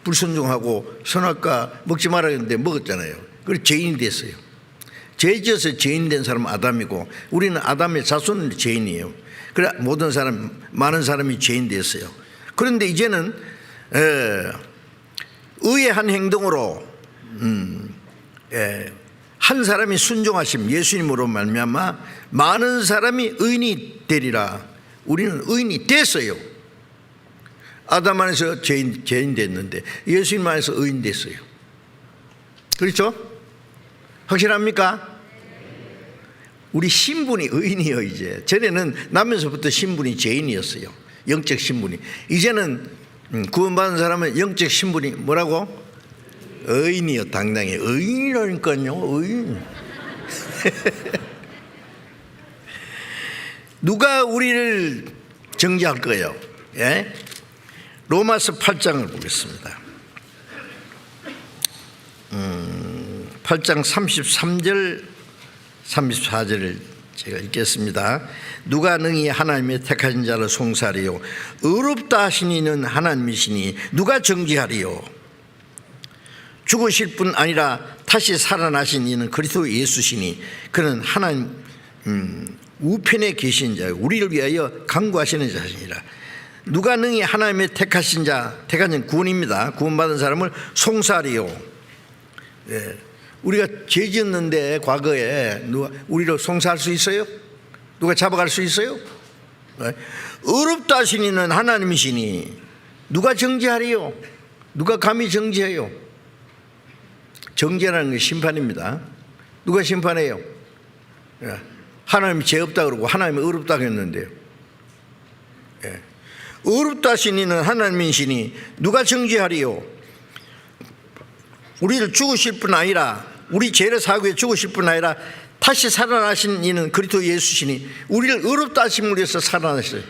불순종하고 선악과 먹지 말아야 했는데 먹었잖아요. 그래서 죄인이 됐어요. 죄 지어서 죄인 된 사람은 아담이고 우리는 아담의 자손은 죄인이에요. 그래 모든 사람 많은 사람이 죄인 됐어요. 그런데 이제는 의의 한 행동으로 한 사람이 순종하심 예수님으로 말미암아 많은 사람이 의인이 되리라. 우리는 의인이 됐어요. 아담 안에서 죄인 됐는데 예수님 안에서 의인 됐어요. 그렇죠? 확실합니까? 우리 신분이 의인이요. 이제 전에는 나면서부터 신분이 죄인이었어요. 영적 신분이. 이제는 구원받은 사람은 영적 신분이 뭐라고? 의인이요. 당당히 의인이라니까요. 의인. 누가 우리를 정죄할 거예요? 예? 로마서 8장을 보겠습니다. 8장 33절 34절을 제가 읽겠습니다. 누가 능히 하나님의 택하신 자를 송사하리요 의롭다 하신 이는 하나님이시니 누가 정죄하리요. 죽으실 뿐 아니라 다시 살아나신 이는 그리스도 예수시니 그는 하나님 우편에 계신 자요 우리를 위하여 간구하시는 자시니라. 누가 능히 하나님의 택하신 자, 택하신 구원입니다. 구원받은 사람을 송사하리요. 예. 우리가 죄 지었는데 과거에 누가 우리를 송사할 수 있어요? 누가 잡아갈 수 있어요? 네. 의롭다 하신 이는 하나님이시니 누가 정죄하리요? 누가 감히 정죄해요? 정죄라는 게 심판입니다. 누가 심판해요? 예. 하나님이 죄 없다 그러고 하나님이 의롭다고 했는데요. 예. 의롭다 하신 이는 하나님이시니 누가 정죄하리요? 우리를 죽으실 뿐 아니라 우리 죄를 사하기 위해 죽으실 뿐 아니라 다시 살아나신 이는 그리스도 예수시니 우리를 의롭다 하심을 위해서 살아나셨어요.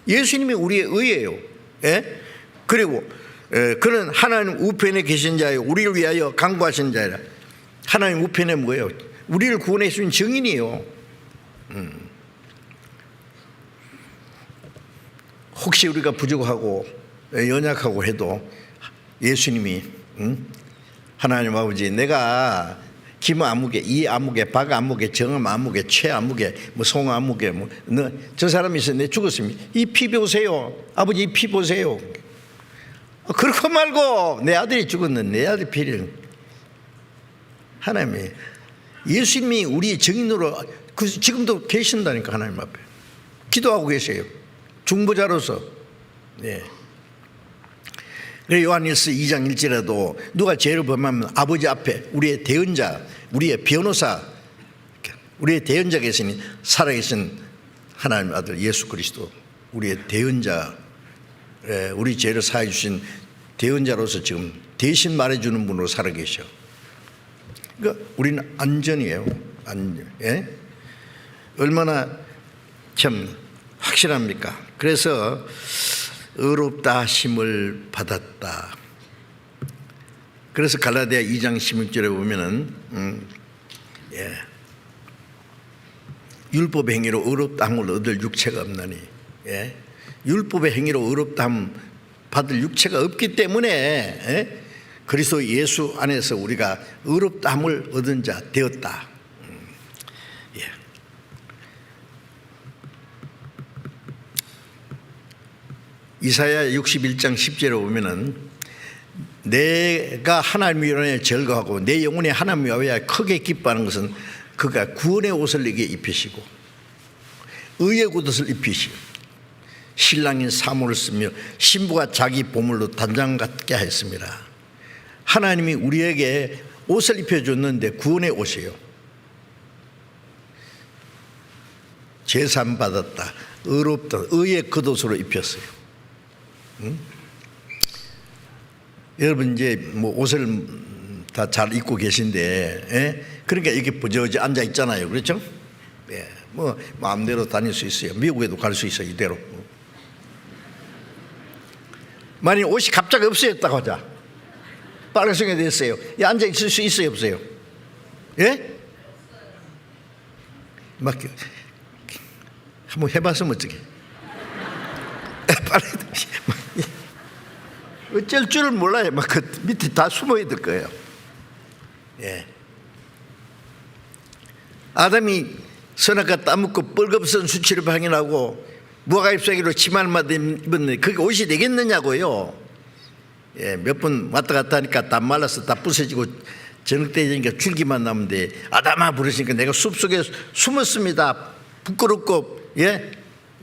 예수님이 우리의 의예요. 예? 그리고 그는 하나님 우편에 계신 자요 우리를 위하여 간구하신 자라. 하나님 우편에 뭐예요? 우리를 구원해 주신 증인이에요. 혹시 우리가 부족하고 연약하고 해도 예수님이 하나님 아버지 내가 김 아무개 이 아무개 박 아무개 정음 아무개 최 아무개 뭐 송 아무개 뭐 저 사람이 있어 내 죽었습니다. 이 피 보세요. 아버지 이 피 보세요. 그렇고 말고 내 아들이 죽었는데 내 아들 피를 하나님이 예수님이 우리의 증인으로 지금도 계신다니까. 하나님 앞에 기도하고 계세요. 중보자로서. 네. 그래서 요한일서 2장 1절에도 누가 죄를 범하면 아버지 앞에 우리의 대언자 우리의 변호사 우리의 대언자 계시니 살아계신 하나님 아들 예수 그리스도 우리의 대언자 우리 죄를 사해 주신 대언자로서 지금 대신 말해주는 분으로 살아계셔. 그러니까 우리는 안전이에요. 안전. 예? 얼마나 참 확실합니까? 그래서 의롭다 하심을 받았다. 그래서 갈라디아 2장 16절에 보면은 율법의 행위로 의롭다함을 얻을 육체가 없나니 율법의 행위로 의롭다함 받을 육체가 없기 때문에 그리스도 예수 안에서 우리가 의롭다함을 얻은 자 되었다. 이사야 61장 10절에 보면은 내가 하나님의 위로에 즐거워하고 내 영혼이 하나님의 위로에 크게 기뻐하는 것은 그가 구원의 옷을 내게 입히시고 의의 겉옷을 입히시오. 신랑인 사모를 쓰며 신부가 자기 보물로 단장 같게 했습니다. 하나님이 우리에게 옷을 입혀줬는데 구원의 옷이에요. 제산 받았다, 의롭다, 의의 겉옷으로 입혔어요. 응? 여러분 이제 뭐 옷을 다 잘 입고 계신데, 그러니까 이렇게 부저지 앉아 있잖아요, 그렇죠? 예, 뭐 마음대로 다닐 수 있어요. 미국에도 갈 수 있어요, 이대로. 만약 옷이 갑자기 없어졌다고 하자. 빨간색이 됐어요. 앉아 있을 수 있어요, 없어요? 예? 막 한번 해봤으면 어떡해? 어쩔 줄을 몰라요. 막 그 밑에 다 숨어 있을 거예요. 예. 아담이 선악과 따먹고 뻘겁선 수치를 발견하고 무화과 잎사귀로 치마를 입었는데 그게 옷이 되겠느냐고요. 예, 몇 번 왔다 갔다 하니까 다 말라서 다 부서지고 저녁 때 되니까 줄기만 남는데 아담아 부르시니까 내가 숲속에 숨었습니다. 부끄럽고, 예?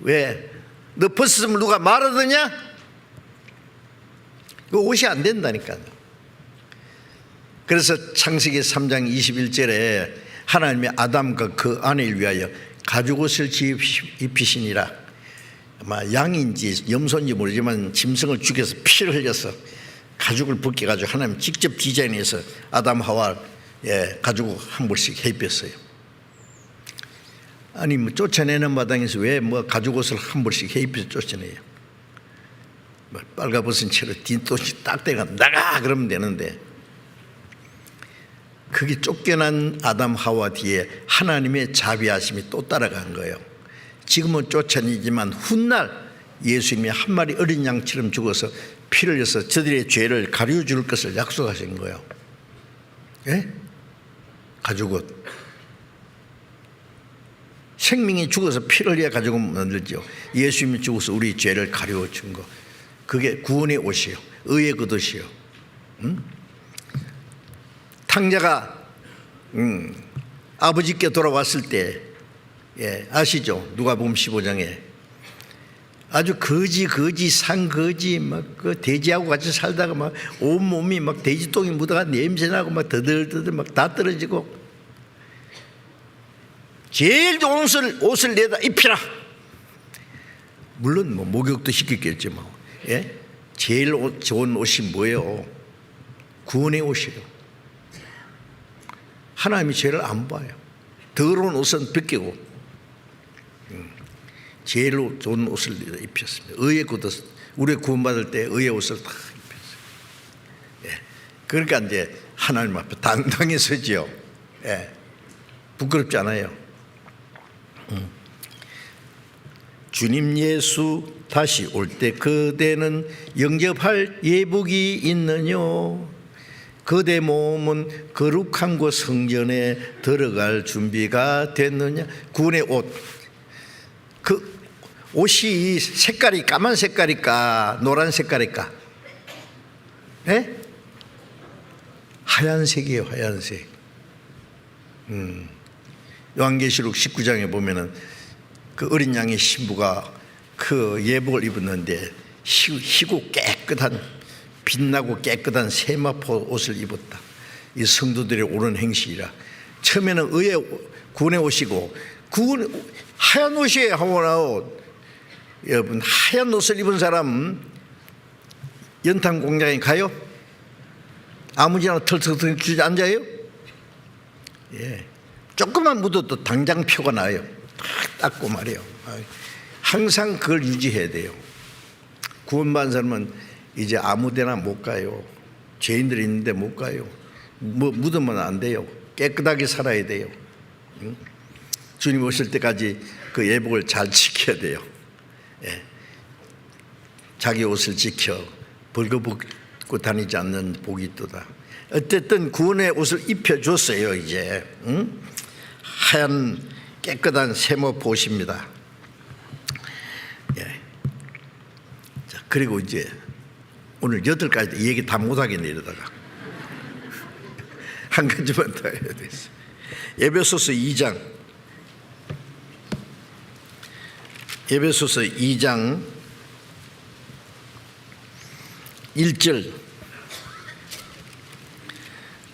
왜? 너 벗었으면 누가 말하더냐? 그 옷이 안 된다니까요. 그래서 창세기 3장 21절에 하나님이 아담과 그 아내를 위하여 가죽옷을 입히시니라. 아마 양인지 염소인지 모르지만 짐승을 죽여서 피를 흘려서 가죽을 벗겨가지고 하나님 직접 디자인해서 아담 하와 가죽 한 벌씩 입혔어요. 아니 뭐 쫓아내는 마당에서 왜 뭐 가죽옷을 한 벌씩 입혀서 쫓아내요? 뭐 빨가벗은 채로 뒷돈이 딱 대가 나가 그러면 되는데, 그게 쫓겨난 아담 하와 뒤에 하나님의 자비하심이 또 따라간 거예요. 지금은 쫓아내지만 훗날 예수님이 한 마리 어린 양처럼 죽어서 피를 흘려서 저들의 죄를 가려줄 것을 약속하신 거예요. 예? 가죽옷. 생명이 죽어서 피를 흘려 가지고 만들죠. 예수님이 죽어서 우리 죄를 가려준 거. 그게 구원의 옷이요, 의의 겉옷이요. 탕자가 아버지께 돌아왔을 때, 예, 아시죠? 누가복음 15장에 아주 거지 산거지 막 그 돼지하고 같이 살다가 막 온몸이 막 돼지똥이 묻어가 냄새나고 막 더들더들 막 다 떨어지고, 제일 좋은 옷을 내다 입히라. 물론 뭐 목욕도 시켰겠지 뭐. 예? 제일 좋은 옷이 뭐예요? 구원의 옷이에요. 하나님이 죄를 안 봐요. 더러운 옷은 벗기고 제일 좋은 옷을 입혔습니다. 의의 겉옷. 우리 구원받을 때 의의 옷을 다 입혔어요. 예. 그러니까 이제 하나님 앞에 당당히 서지요. 예. 부끄럽지 않아요. 주님 예수 다시 올 때 그대는 영접할 예복이 있느뇨? 그대 몸은 거룩한 곳 성전에 들어갈 준비가 됐느냐? 구원의 옷. 그 옷이 색깔이 까만 색깔일까 노란 색깔일까? 예? 하얀색이에요, 하얀색. 요한계시록 19장에 보면은 그 어린 양의 신부가 그 예복을 입었는데 희고 깨끗한, 빛나고 깨끗한 세마포 옷을 입었다. 이 성도들의 옳은 행실이라. 처음에는 의의 구원의 옷이고, 하얀 옷이에요. 하얀 옷. 여러분, 하얀 옷을 입은 사람 연탄 공장에 가요? 아무지나 털털털 주지 앉아요? 예. 조금만 묻어도 당장 표가 나요. 딱 닦고 말이에요. 항상 그걸 유지해야 돼요. 구원받은 사람은 이제 아무데나 못 가요. 죄인들이 있는데 못 가요. 뭐 묻으면 안 돼요. 깨끗하게 살아야 돼요. 주님 오실 때까지 그 예복을 잘 지켜야 돼요. 예. 자기 옷을 지켜 벌거벗고 다니지 않는 복이 있도다. 어쨌든 구원의 옷을 입혀줬어요. 이제 하얀 깨끗한 세모포 옷입니다. 예. 자, 그리고 이제 오늘 8가지 이 얘기 다 못하겠네 이러다가 한 가지만 더 해야 되겠어요. 에베소서 2장 에베소서 2장 1절,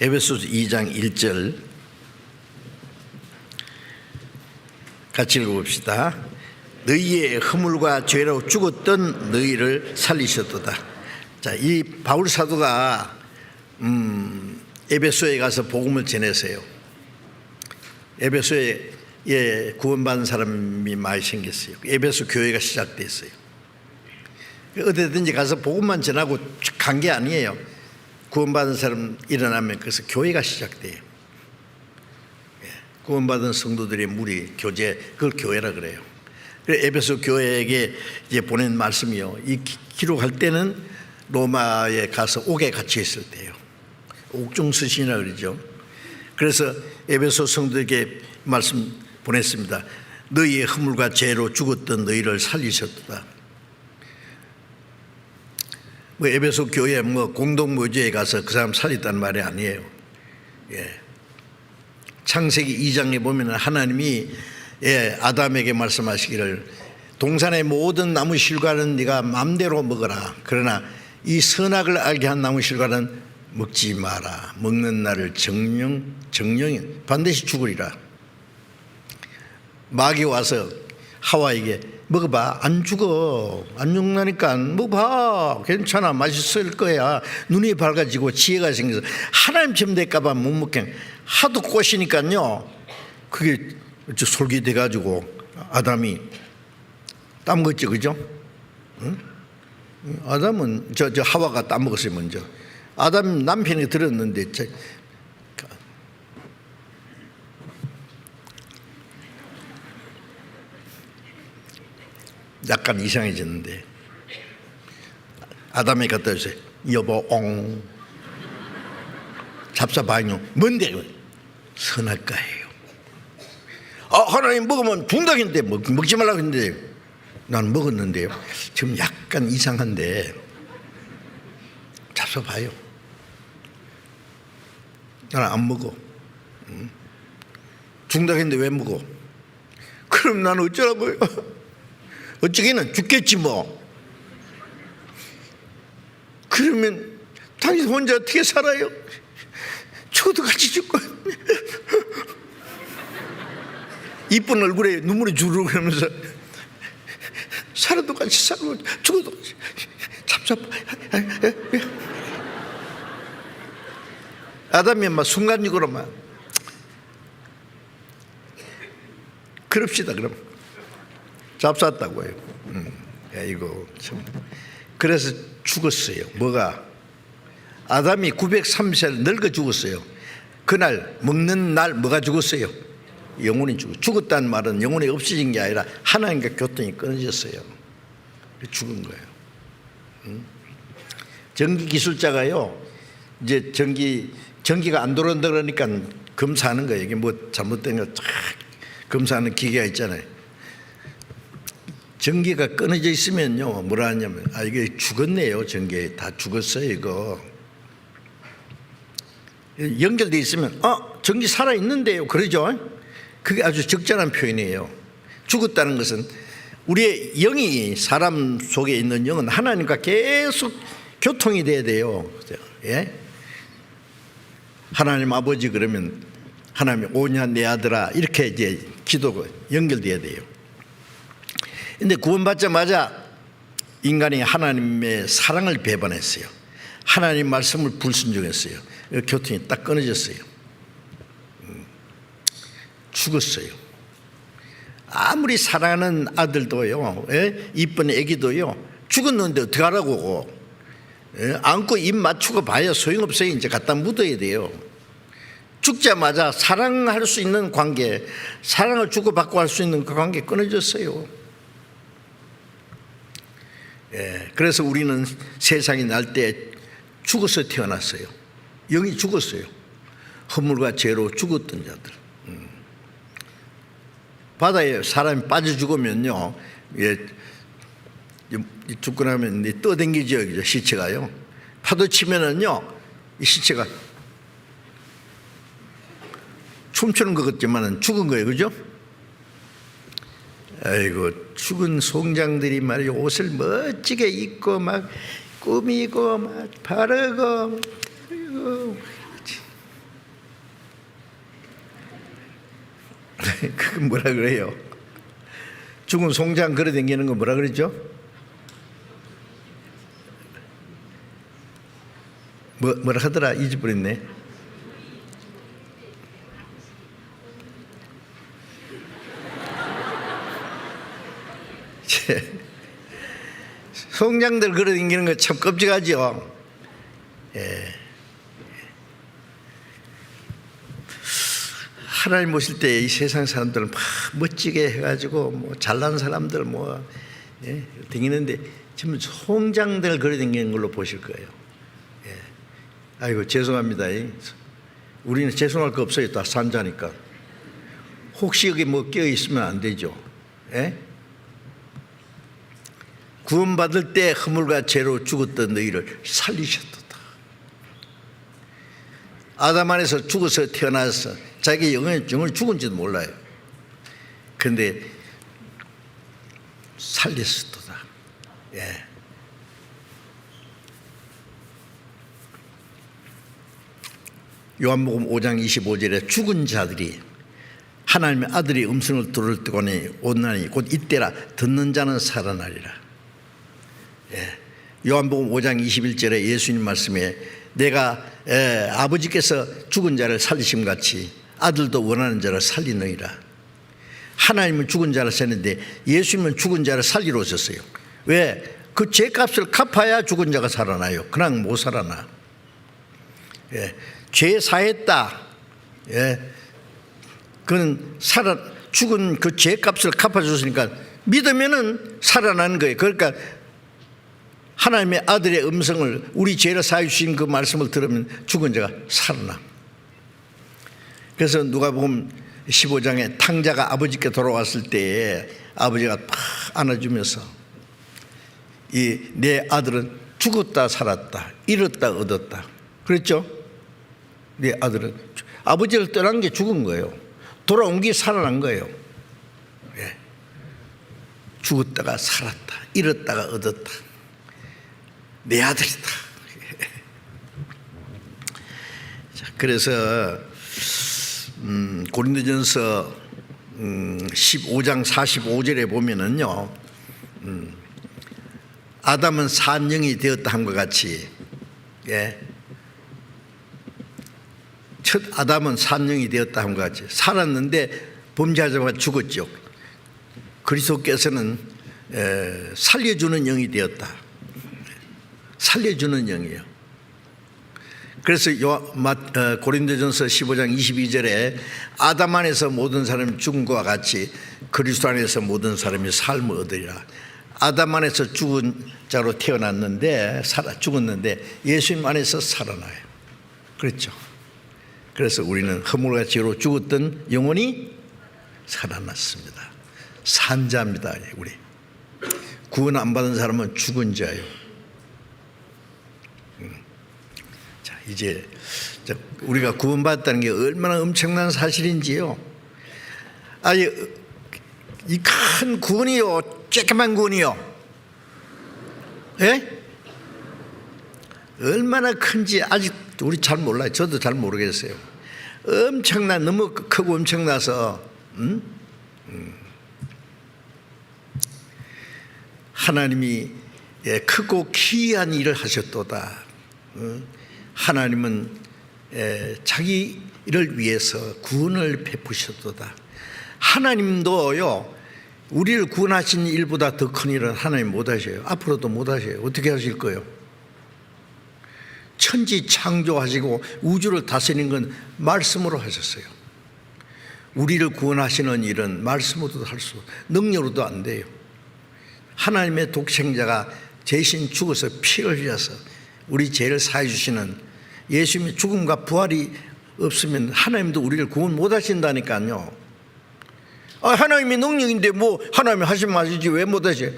에베소서 2장 1절 같이 읽어봅시다. 너희의 허물과 죄로 죽었던 너희를 살리셨도다. 자, 이 바울 사도가 에베소에 가서 복음을 전했어요. 에베소에 구원받은 사람이 많이 생겼어요. 에베소 교회가 시작됐어요. 어디든지 가서 복음만 전하고 간 게 아니에요. 구원받은 사람 일어나면 그래서 교회가 시작돼요. 구원받은 성도들의 무리, 교제, 그걸 교회라 그래요. 그래서 에베소 교회에게 이제 보낸 말씀이요. 이 기록할 때는 로마에 가서 옥에 갇혀 있을 때예요. 옥중수신이라 그러죠. 그래서 에베소 성도에게 말씀 보냈습니다. 너희의 허물과 죄로 죽었던 너희를 살리셨다. 뭐 에베소 교회 뭐 공동묘지에 가서 그 사람 살렸다는 말이 아니에요. 창세기 2장에 보면 하나님이 아담에게 말씀하시기를 동산의 모든 나무 실과는 네가 마음대로 먹어라. 그러나 이 선악을 알게 한 나무 실과는 먹지 마라. 먹는 날을 정령이 반드시 죽으리라. 마귀 와서 하와에게 먹어봐. 안 죽어. 안 죽나니까 먹어봐. 괜찮아. 맛있을 거야. 눈이 밝아지고 지혜가 생겨서 하나님처럼 될까봐 못 먹게 하도 꼬시니까요. 그게 솔깃해가지고 아담이 따먹었죠. 그죠? 응? 아담은 저 하와가 따먹었어요. 먼저. 아담 남편이 들었는데 약간 이상해졌는데 아담이 갖다 주세요. 여보 옹 잡사봐요. 뭔데? 선악과예요. 하나님 먹으면 중독인데 먹지 말라고 했는데 난 먹었는데요. 지금 약간 이상한데 잡숴봐요. 나는 안 먹어. 중독인데 왜 먹어? 그럼 나는 어쩌라고요? 어쩌기는 죽겠지 뭐. 그러면 당신 혼자 어떻게 살아요? 저도 같이 죽고 이쁜 얼굴에 눈물이 주르르 그러면서 살아도 같이 살고 죽어도 같이 잡잡. 아담이 막 순간적으로 막 그럽시다. 그럼 잡쌌다고 해요. 이거 참. 그래서 죽었어요. 뭐가? 아담이 930살 늙어 죽었어요. 그날 먹는 날 뭐가 죽었어요? 영혼이 죽었다는 말은 영혼이 없어진 게 아니라 하나님과 교통이 끊어졌어요. 죽은 거예요. 전기 기술자가요, 이제 전기가 안 들어온다 그러니까 검사하는 거예요. 이게 뭐 잘못된 거 쫙 검사하는 기계가 있잖아요. 전기가 끊어져 있으면요, 뭐라 하냐면, 이게 죽었네요. 전기 다 죽었어요. 이거 연결돼 있으면 전기 살아 있는데요. 그러죠. 그게 아주 적절한 표현이에요. 죽었다는 것은 우리의 영이, 사람 속에 있는 영은 하나님과 계속 교통이 돼야 돼요. 예? 하나님 아버지 그러면 하나님 오냐 내 아들아 이렇게 이제 기도가 연결돼야 돼요. 근데 구원받자마자 인간이 하나님의 사랑을 배반했어요. 하나님 말씀을 불순종했어요. 교통이 딱 끊어졌어요. 죽었어요. 아무리 사랑하는 아들도요, 이쁜 애기도요, 죽었는데 어떡하라고. 안고 입 맞추고 봐야 소용없어요. 이제 갖다 묻어야 돼요. 죽자마자 사랑할 수 있는 관계, 사랑을 주고받고 할 수 있는 그 관계 끊어졌어요. 그래서 우리는 세상이 날 때 죽어서 태어났어요. 영이 죽었어요. 허물과 죄로 죽었던 자들. 바다에 사람이 빠져 죽으면요, 죽고 나면 떠댕기죠, 시체가요. 파도 치면은요, 이 시체가 춤추는 것 같지만은 죽은 거예요, 그죠? 아이고, 죽은 송장들이 말이야 옷을 멋지게 입고 막 꾸미고 막 바르고, 아이고. 그건 뭐라 그래요? 죽은 송장 걸어 다니는 거 뭐라 그러죠? 뭐라 하더라? 잊어버렸네. 송장들 걸어 다니는 거 참 끔찍하죠. 예. 하나님 오실 때 이 세상 사람들은 막 멋지게 해가지고 뭐 잘난 사람들 뭐 다니는데 지금 송장들 걸어 다니는 걸로 보실 거예요. 예. 아이고 죄송합니다. 우리는 죄송할 거 없어요. 다 산자니까. 혹시 여기 뭐 껴 있으면 안 되죠. 예? 구원받을 때 허물과 죄로 죽었던 너희를 살리셨도다. 아담 안에서 죽어서 태어나서 자기 영을 죽은지도 몰라요. 그런데 살렸도다. 예. 요한복음 5장 25절에 죽은 자들이 하나님의 아들의 음성을 들을 때거니 오나니 곧 이때라 듣는 자는 살아나리라. 예. 요한복음 5장 21절에 예수님 말씀에 내가 아버지께서 죽은 자를 살리심 같이 아들도 원하는 자를 살리느니라. 하나님은 죽은 자를 살리는데 예수님은 죽은 자를 살리러 오셨어요. 왜? 그 죄값을 갚아야 죽은 자가 살아나요. 그냥 못 살아나. 예. 죄 사했다. 예. 그는 죽은 그 죄값을 갚아줬으니까 믿으면은 살아나는 거예요. 그러니까 하나님의 아들의 음성을 우리 죄를 사해 주신 그 말씀을 들으면 죽은 자가 살아나. 그래서 누가복음 15장에 탕자가 아버지께 돌아왔을 때에 아버지가 팍 안아주면서 내 아들은 죽었다 살았다 잃었다 얻었다 그랬죠. 내 아들은 아버지를 떠난 게 죽은 거예요. 돌아온 게 살아난 거예요. 예. 죽었다가 살았다 잃었다가 얻었다 내 아들이다. 자, 그래서 고린도전서 15장 45절에 보면은요, 아담은 산영이 되었다 한 것 같이, 예, 첫 아담은 산영이 되었다 한 것 같이 살았는데 범죄하자마자 죽었죠. 그리스도께서는 살려주는 영이 되었다. 살려주는 영이에요. 그래서 고린도전서 15장 22절에 아담 안에서 모든 사람이 죽은 것과 같이 그리스도 안에서 모든 사람이 삶을 얻으리라. 아담 안에서 죽은 자로 태어났는데 죽었는데 예수님 안에서 살아나요. 그렇죠. 그래서 우리는 허물과 죄로 죽었던 영혼이 살아났습니다. 산자입니다. 우리 구원 안 받은 사람은 죽은 자예요. 이제 우리가 구원받았다는 게 얼마나 엄청난 사실인지요. 아니 이 큰 구원이요, 쬐끄만 구원이요. 예? 얼마나 큰지 아직 우리 잘 몰라요. 저도 잘 모르겠어요. 너무 크고 엄청나서 하나님이 크고 기이한 일을 하셨도다. 하나님은 자기를 위해서 구원을 베푸셨도다. 하나님도요, 우리를 구원하신 일보다 더 큰 일은 하나님 못하셔요. 앞으로도 못하셔요. 어떻게 하실 거예요? 천지 창조하시고 우주를 다스리는 건 말씀으로 하셨어요. 우리를 구원하시는 일은 말씀으로도 할 수, 능력으로도 안 돼요. 하나님의 독생자가 대신 죽어서 피를 흘려서 우리 죄를 사해 주시는 예수님의 죽음과 부활이 없으면 하나님도 우리를 구원 못 하신다니까요. 하나님의 능력인데 뭐 하나님이 하시면 하시지 왜 못 하셔요?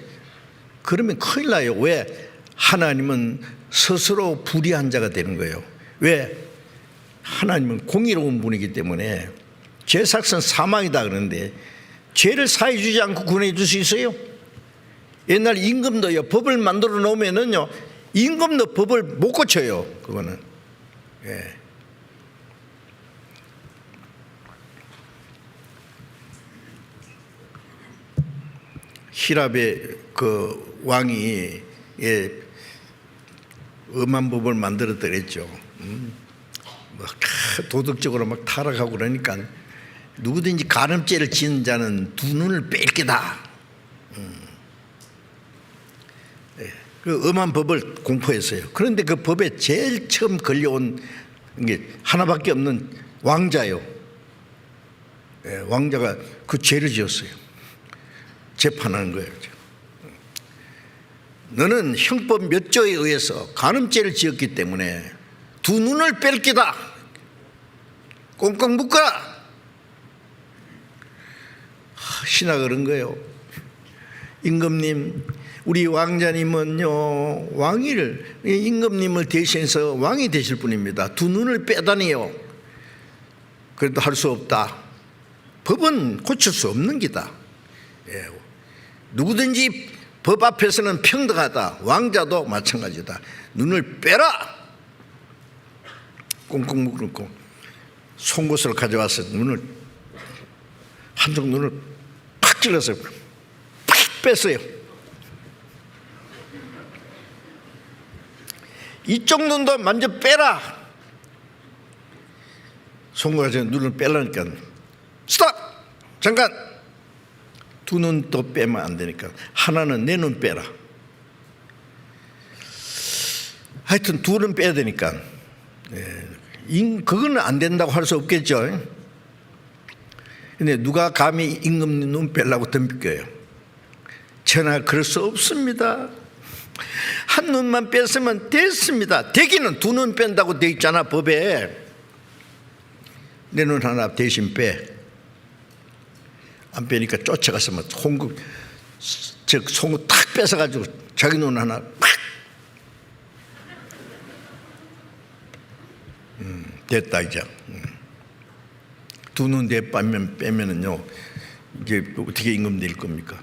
그러면 큰일 나요. 왜? 하나님은 스스로 불의한 자가 되는 거예요. 왜? 하나님은 공의로운 분이기 때문에 죄삭은 사망이다 그러는데 죄를 사해 주지 않고 구원해 줄 수 있어요? 옛날 임금도요, 법을 만들어 놓으면은요, 임금도 법을 못 고쳐요. 그거는. 예. 히랍의 그 왕이 엄한 법을 만들었더랬죠. 막 도덕적으로 막 타락하고 그러니까 누구든지 간음죄를 지은 자는 두 눈을 뺄 게다. 그 엄한 법을 공포했어요. 그런데 그 법에 제일 처음 걸려온 게 하나밖에 없는 왕자요. 왕자가 그 죄를 지었어요. 재판하는 거예요. 너는 형법 몇 조에 의해서 간음죄를 지었기 때문에 두 눈을 뺄 게다. 꽁꽁 묶어라. 신하가 그런 거예요. 임금님, 우리 왕자님은요, 임금님을 대신해서 왕이 되실 분입니다. 두 눈을 빼다니요. 그래도 할 수 없다. 법은 고칠 수 없는 기다. 예. 누구든지 법 앞에서는 평등하다. 왕자도 마찬가지다. 눈을 빼라. 꽁꽁 묶고 송곳을 가져와서 한쪽 눈을 팍 찔러서 팍 뺐어요. 이쪽 눈도 먼저 빼라. 송곳을 가져서 눈을 빼라니까 스톱! 잠깐! 두 눈 또 빼면 안 되니까 하나는 내 눈 빼라. 하여튼 두 눈 빼야 되니까 그거는 안 된다고 할 수 없겠죠. 근데 누가 감히 임금 눈 빼려고 덤벼요? 전하, 그럴 수 없습니다. 한 눈만 뺐으면 됐습니다. 되기는 두 눈 뺀다고 돼 있잖아, 법에. 내 눈 하나 대신 빼. 안 빼니까 쫓아가서 막 송곳 탁 뺏어가지고 자기 눈 하나 팍. 됐다 이제. 두 눈 빼면은요, 이제 어떻게 임금 될 겁니까?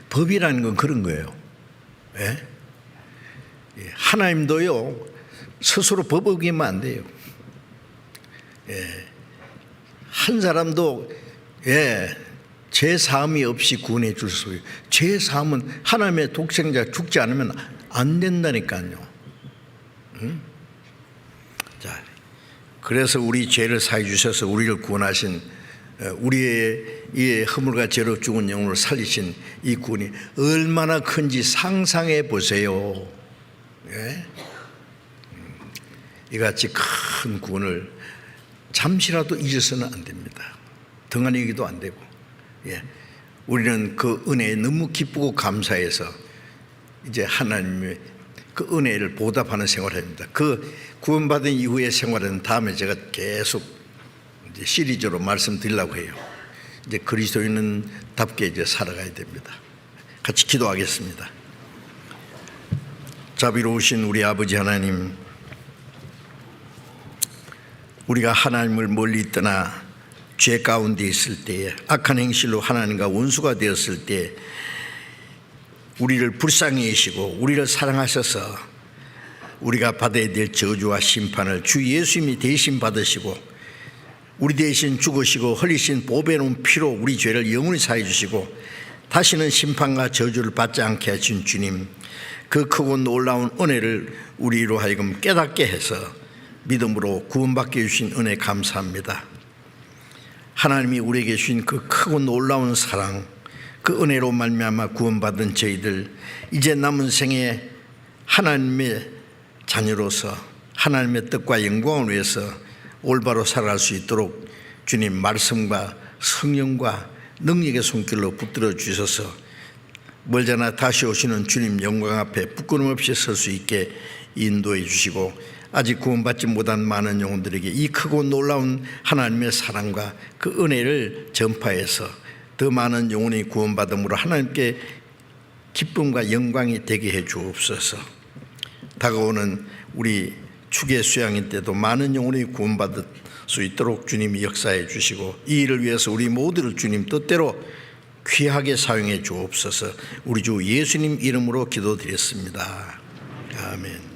법이라는 건 그런 거예요. 예? 하나님도요, 스스로 법 어기면 안 돼요. 한 사람도 죄 사함이 없이 구원해 줄 수 있어요. 죄 사함은 하나님의 독생자 죽지 않으면 안 된다니까요. 자, 그래서 우리 죄를 사해 주셔서 우리를 구원하신, 우리의 이 허물과 죄로 죽은 영혼을 살리신 이 구원이 얼마나 큰지 상상해 보세요. 이같이 큰 구원을 잠시라도 잊어서는 안 됩니다. 등한히기도 안 되고. 우리는 그 은혜에 너무 기쁘고 감사해서 이제 하나님의 그 은혜를 보답하는 생활을 합니다. 그 구원받은 이후의 생활은 다음에 제가 계속 이제 시리즈로 말씀드리려고 해요. 이제 그리스도인답게 이제 살아가야 됩니다. 같이 기도하겠습니다. 자비로우신 우리 아버지 하나님, 우리가 하나님을 멀리 떠나 죄 가운데 있을 때에, 악한 행실로 하나님과 원수가 되었을 때 우리를 불쌍히 여기시고 우리를 사랑하셔서 우리가 받아야 될 저주와 심판을 주 예수님이 대신 받으시고 우리 대신 죽으시고 흘리신 보배로운 피로 우리 죄를 영원히 사해 주시고 다시는 심판과 저주를 받지 않게 하신 주님, 그 크고 놀라운 은혜를 우리로 하여금 깨닫게 해서 믿음으로 구원받게 해주신 은혜 감사합니다. 하나님이 우리에게 주신 그 크고 놀라운 사랑, 그 은혜로 말미암아 구원받은 저희들, 이제 남은 생에 하나님의 자녀로서 하나님의 뜻과 영광을 위해서 올바로 살아갈 수 있도록 주님 말씀과 성령과 능력의 손길로 붙들어 주셔서 멀잖아 다시 오시는 주님 영광 앞에 부끄럼 없이 설 수 있게 인도해 주시고, 아직 구원받지 못한 많은 영혼들에게 이 크고 놀라운 하나님의 사랑과 그 은혜를 전파해서 더 많은 영혼이 구원받음으로 하나님께 기쁨과 영광이 되게 해 주옵소서. 다가오는 우리 축의 수양일 때도 많은 영혼이 구원받을 수 있도록 주님이 역사해 주시고 이 일을 위해서 우리 모두를 주님 뜻대로 귀하게 사용해 주옵소서. 우리 주 예수님 이름으로 기도드렸습니다. 아멘.